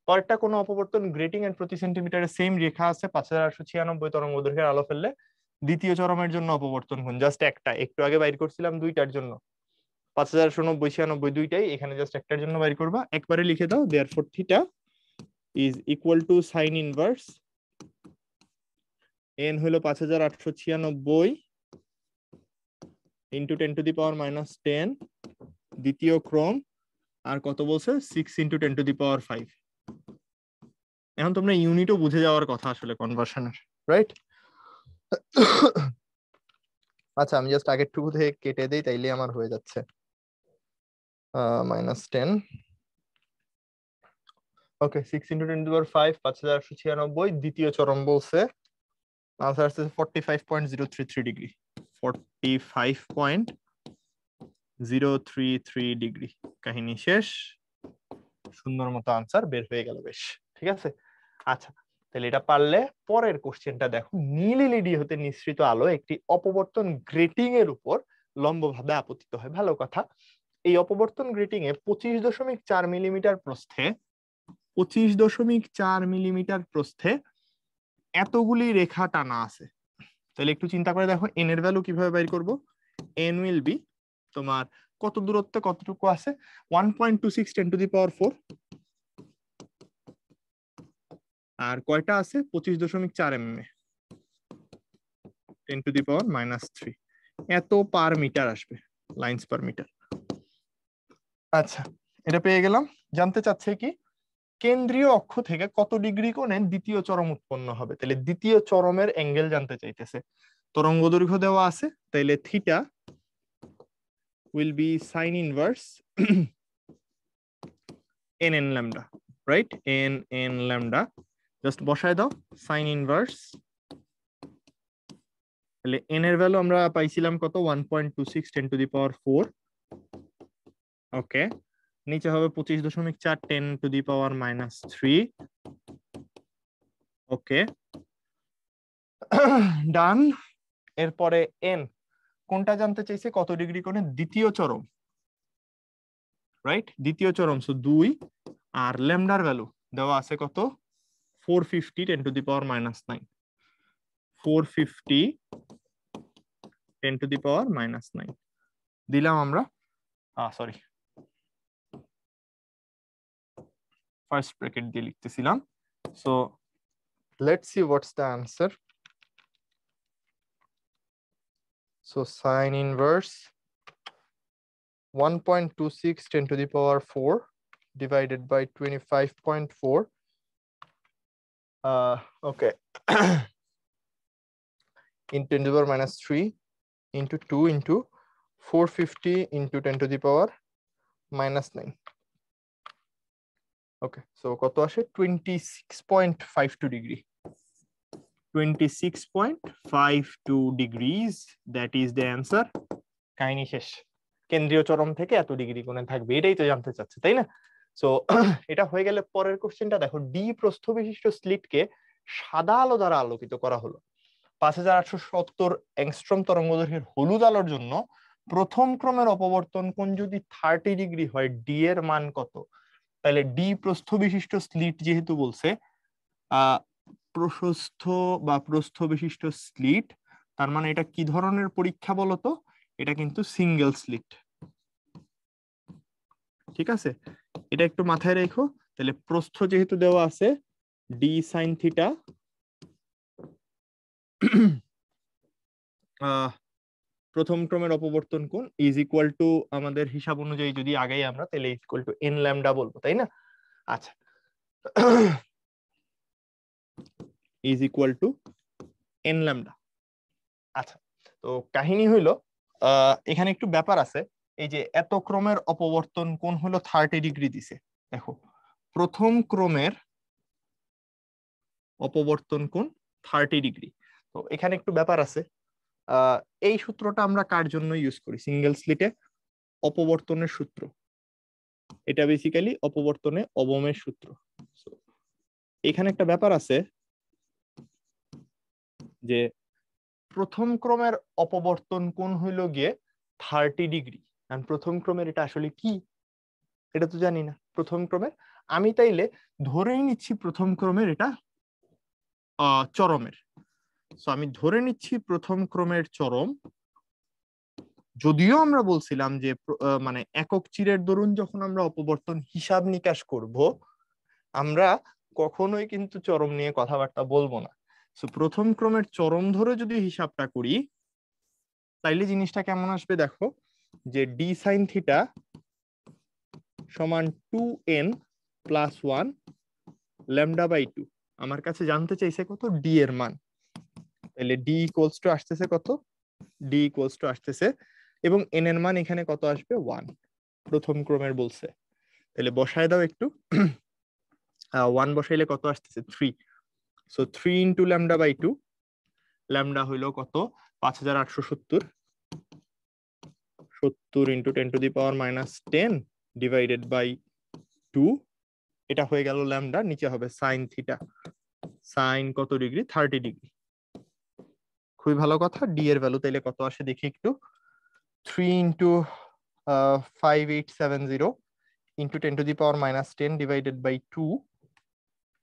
S1: পরেরটা, কোনো অপবর্তন গ্রেটিং এর প্রতি সেন্টিমিটারে সেম রেখা আছে, 5896 তরঙ্গ দৈর্ঘ্যের আলো ফেললে দ্বিতীয় চরমের জন্য অপবর্তন কোণ, জাস্ট একটা, একটু আগে বাইর করছিলাম দুইটার জন্য, 5890 96 দুইটাই, এখানে জাস্ট একটার জন্য বাইর করবা, একবারে লিখে দাও, therefore theta is equal two sign inverse N হলো 5896 into 10 to the power minus 10, দ্বিতীয় ক্রম, আর কত বলছে 6 ইন্টু 10 টু দি পাওয়ার 5। এখন তোমরা ইউনিটও বুঝে যাওয়ার কথা আসলে কনভার্সনের, রাইট? আচ্ছা আমি জাস্ট আগের টুকু থেকে কেটে দিই, তাইলে আমার হয়ে যাচ্ছে minus 10। Okay, 6 into 10 to the power 5, 5896। দ্বিতীয় চরম বলছে, আনসার আসছে 45.033 ডিগ্রি। 45.033 ডিগ্রি। কাহিনী শেষ, সুন্দর মতো আনসার বের হয়ে গেল। বেশ, ঠিক আছে। আচ্ছা, তাহলে এটা পারলে পরের কোশ্চেনটা দেখো। নীল এলইডি হতে নিঃসৃত আলো একটি অপবর্তন গ্রেটিং এর উপর লম্বভাবে আপতিত হয়। ভালো কথা। এই অপবর্তন গ্রেটিং এ 25.4 মিলিমিটার প্রস্থে 25.4 মিলিমিটার প্রস্থে এতগুলি রেখা টানা আছে। তাহলে একটু চিন্তা করে দেখো এন এর ভ্যালু কিভাবে বের করব। এন উইল বি তোমার কত দূরত্বে কতটুকু আছে, 1.26 10 টু দি পাওয়ার 4, আর কয়টা আছে 25.4 mm, 10 to the power minus 3। এত পার মিটার আসবে, লাইন্স পার মিটার। আচ্ছা, এটা পেয়ে গেলাম। জানতে চাচ্ছে কি কেন্দ্রীয় অক্ষ থেকে কত ডিগ্রি কোণে দ্বিতীয় চরম উৎপন্ন হবে। তাহলে দ্বিতীয় চরমের অ্যাঙ্গেল জানতে চাইতেছে। তরঙ্গ দৈর্ঘ্য দেওয়া আছে, তাইলে theta will be sin inverse n lambda, right? n lambda, just বসায় দাও sin inverse। তাহলে n এর ভ্যালু আমরা পাইছিলাম কত, 1.26 10 টু দি পাওয়ার 4। ওকে, নিচে হবে 25.4 10 টু দি পাওয়ার মাইনাস 3। ওকে, ডান। এরপরে n কোনটা জানতে চাইছে, কত ডিগ্রি কোণে দ্বিতীয় চরম, রাইট? দ্বিতীয় চরম, সো 2। আর ল্যামডার ভ্যালু দেওয়া আছে কত, 450 10 to the power minus 9। 450 10 to the power minus 9 দিলাম আমরা। সরি, ফার্স্ট ব্র্যাকেট দিয়ে লিখতেছিলাম। So let's see what's the answer. So sine inverse 1.26 10 to the power 4 divided by 25.4. Okay. In 10 to the power minus 3 into 2 into 450 into 10 to the power minus 9. Okay, so কত আসে 26.52 degree. 26.52 degrees, that is the answer. কাহিনী শেষ। কেন্দ্রীয় চরম থেকে এত degree কোণে থাকবে, এটাই তো জানতে চাচ্ছে, তাই না? সো এটা হয়ে গেলে পরের কোশ্চেনটা দেখো। ডি প্রস্থ বিশিষ্ট স্লিটকে সাদা আলো দ্বারা আলোকিত করা হলো। 5870 অ্যাংস্ট্রম তরঙ্গদৈর্ঘ্যের হলুদ আলোর জন্য প্রথম ক্রমের অপবর্তন কোণ যদি 30 ডিগ্রি হয়, ডি এর মান কত? তাহলে ডি প্রস্থ বিশিষ্ট স্লিট যেহেতু বলছে, প্রশস্ত বা প্রস্থ বিশিষ্ট স্লিট, তার মানে এটা কি ধরনের পরীক্ষা বলতো? এটা কিন্তু সিঙ্গেল স্লিট, ঠিক আছে? এটা একটু মাথায় রেখো। তাহলে প্রস্থ যেহেতু দেওয়া আছে, ডি সাইন থিটা প্রথম ক্রমের অপবর্তন কোণ ইজ ইকুয়াল টু, আমাদের হিসাব অনুযায়ী যদি আগাই আমরা, তাহলে is equal to N lambda বলবো, তাই না? আচ্ছা, is equal to N lambda. আচ্ছা, তো কাহিনী হইলো এখানে একটু ব্যাপার আছে। এই যে এত ক্রমের অপবর্তন কোণ হলো 30 ডিগ্রি দিছে। দেখো প্রথম ক্রমের অপবর্তন কোণ 30 ডিগ্রি। তো এখানে একটু ব্যাপার আছে। এই সূত্রটা আমরা কার জন্য ইউজ করি? সিঙ্গেল স্লিটে অপবর্তনের সূত্র। এটা বেসিক্যালি অপবর্তনে অবমের সূত্র। এখানে একটা ব্যাপার আছে যে প্রথম ক্রমের অপবর্তন কোণ হইল গিয়ে 30 ডিগ্রি। কারণ প্রথম ক্রমের এটা আসলে কি, এটা তো জানি না। প্রথম ক্রমের আমি তাইলে ধরেই নিচ্ছি প্রথম ক্রমের এটা চরমের। সো আমি ধরে নিচ্ছি প্রথম ক্রমের চরম। যদিও আমরা বলছিলাম যে মানে একক চিরের দরুন যখন আমরা অপবর্তন হিসাব নিকাশ করব, আমরা কখনোই কিন্তু চরম নিয়ে কথাবার্তা বলবো না। সো প্রথম ক্রমের চরম ধরে যদি হিসাবটা করি, তাইলে জিনিসটা কেমন আসবে দেখো, যে ডি সাইন থিটা সমান 2n প্লাস 1 ল্যামডা বাই 2। আমার কাছে জানতে চাইছে কত, ডি এর মান। তাহলে ডি ইকুয়ালস টু আসতেছে কত, ডি ইকুয়ালস টু আসতেছে, এবং এন এর মান এখানে কত আসবে, 1, প্রথম ক্রমের বলছে। তাহলে বসায় দাও একটু। 1 বসাইলে কত আসতেছে, 3। So 3 into lambda by 2, lambda হইলো কত, 5870, 70 into 10 to the power minus 10 divided by 2, এটা হয়ে গেল ল্যামডা। নিচে হবে সাইন থিটা, সাইন কত ডিগ্রি, 30 ডিগ্রি। খুবই ভালো কথা। ডি এর ভ্যালু তাইলে কত আসে দেখি একটু, 3 into 5870 into 10 to the power minus 10 divided by 2,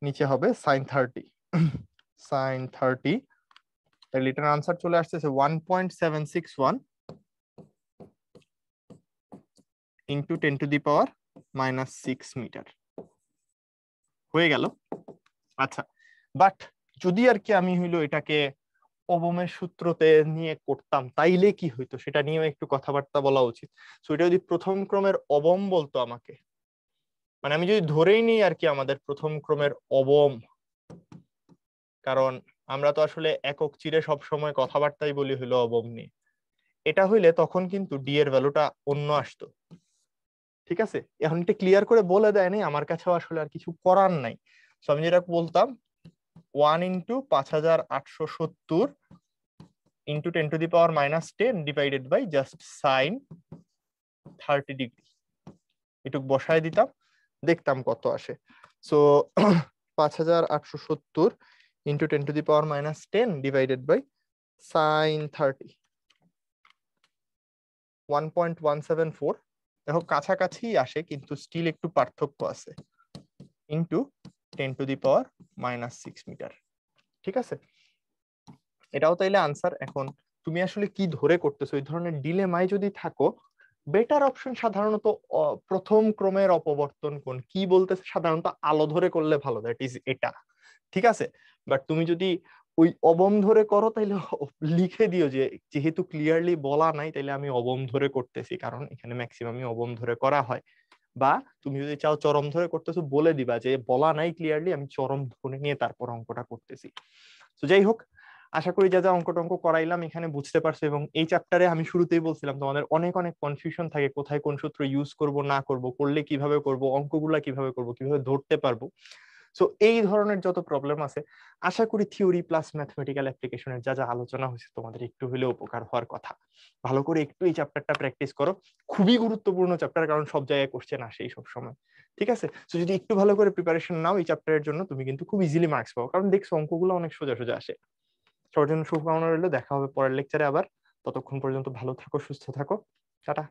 S1: নিচে হবে সাইন 30, সাইন 30। তাহলে এটার আনসার চলে আসতেছে 1.761 into 10 to the power minus 6 metre হয়ে গেল। আচ্ছা, বাট যদি আর কি আমি হইলো এটাকে অবমের সূত্রতে নিয়ে করতাম তাইলে কি হইতো, সেটা নিয়েও একটু কথাবার্তা বলা উচিত। সো এটা যদি প্রথম ক্রমের অবম বলতো আমাকে, মানে আমি যদি ধরেই নিই আর কি আমাদের প্রথম ক্রমের অবম, কারণ আমরা তো আসলে একক চিরে সব সময় কথাবার্তাই বলি হইলো অবম নিয়ে, এটা হইলে তখন কিন্তু ডি এর ভ্যালুটা অন্য আসতো। ঠিক আছে, এখন এটা ক্লিয়ার করে বলে দেয়নি, আমার কাছেও আসলে আর কিছু করার নাই। সো আমি যেটা বলতাম 1 into 5870 into 10 to the power minus 10 divided by just sine 30 degree, এটুক বসায় দিতাম, দেখতাম কত আসে। So 5870 into 10 to the power minus 10 divided by sine 30, 1.174। দেখো কাছাকাছি আসে কিন্তু স্টিল একটু পার্থক্য আছে, into 10 to the power minus 6 metre. ঠিক আছে, এটাও তাইলে আনসার। এখন তুমি আসলে কি ধরে করতেছো, এই ধরনের ডিলেমায় যদি থাকো, বেটার অপশন সাধারণত প্রথম ক্রমের অপবর্তন কোণ কি বলতেছে, সাধারণত আলো ধরে করলে ভালো, দ্যাট ইজ এটা। ঠিক আছে, বাট তুমি যদি ওই অবম ধরে করো তাইলে লিখে দিও যে যেহেতু ক্লিয়ারলি বলা নাই তাইলে আমি অবম ধরে করতেছি, কারণ এখানে ম্যাক্সিমামই অবম ধরে করা হয়। বা তুমি যদি চাও চরম ধরে করতেছো, বলে দিবা যে বলা নাই ক্লিয়ারলি, আমি চরম ধরে নিয়ে তারপর অঙ্কটা করতেছি। তো যাই হোক, আশা করি যা যা অঙ্ক টঙ্ক করাইলাম এখানে বুঝতে পারছো। এবং এই চ্যাপ্টারে আমি শুরুতেই বলছিলাম তোমাদের অনেক অনেক কনফিউশন থাকে, কোথায় কোন সূত্র ইউজ করব না করব, করলে কিভাবে করব, অঙ্কগুলা কিভাবে করব, কিভাবে ধরতে পারবো। সো এই ধরনের যত প্রবলেম আছে, আশা করি থিওরি প্লাস ম্যাথমেটিক্যাল অ্যাপ্লিকেশনের যা যা আলোচনা হয়েছে তোমাদের একটু হলেও উপকার হওয়ার কথা। ভালো করে একটু এই চ্যাপ্টারটা প্র্যাকটিস করো, খুবই গুরুত্বপূর্ণ চ্যাপ্টার, কারণ সব জায়গায় কোশ্চেন আসে সব সময়। ঠিক আছে, তো যদি একটু ভালো করে প্রিপারেশন নাও এই চ্যাপ্টারের জন্য, তুমি কিন্তু খুব ইজিলি মার্কস পাও, কারণ দেখছো অঙ্কগুলো অনেক সোজা সোজা আসে। সবার জন্য শুভকামনা রইলো, দেখা হবে পরের লেকচারে আবার। ততক্ষণ পর্যন্ত ভালো থাকো, সুস্থ থাকো, টাটা।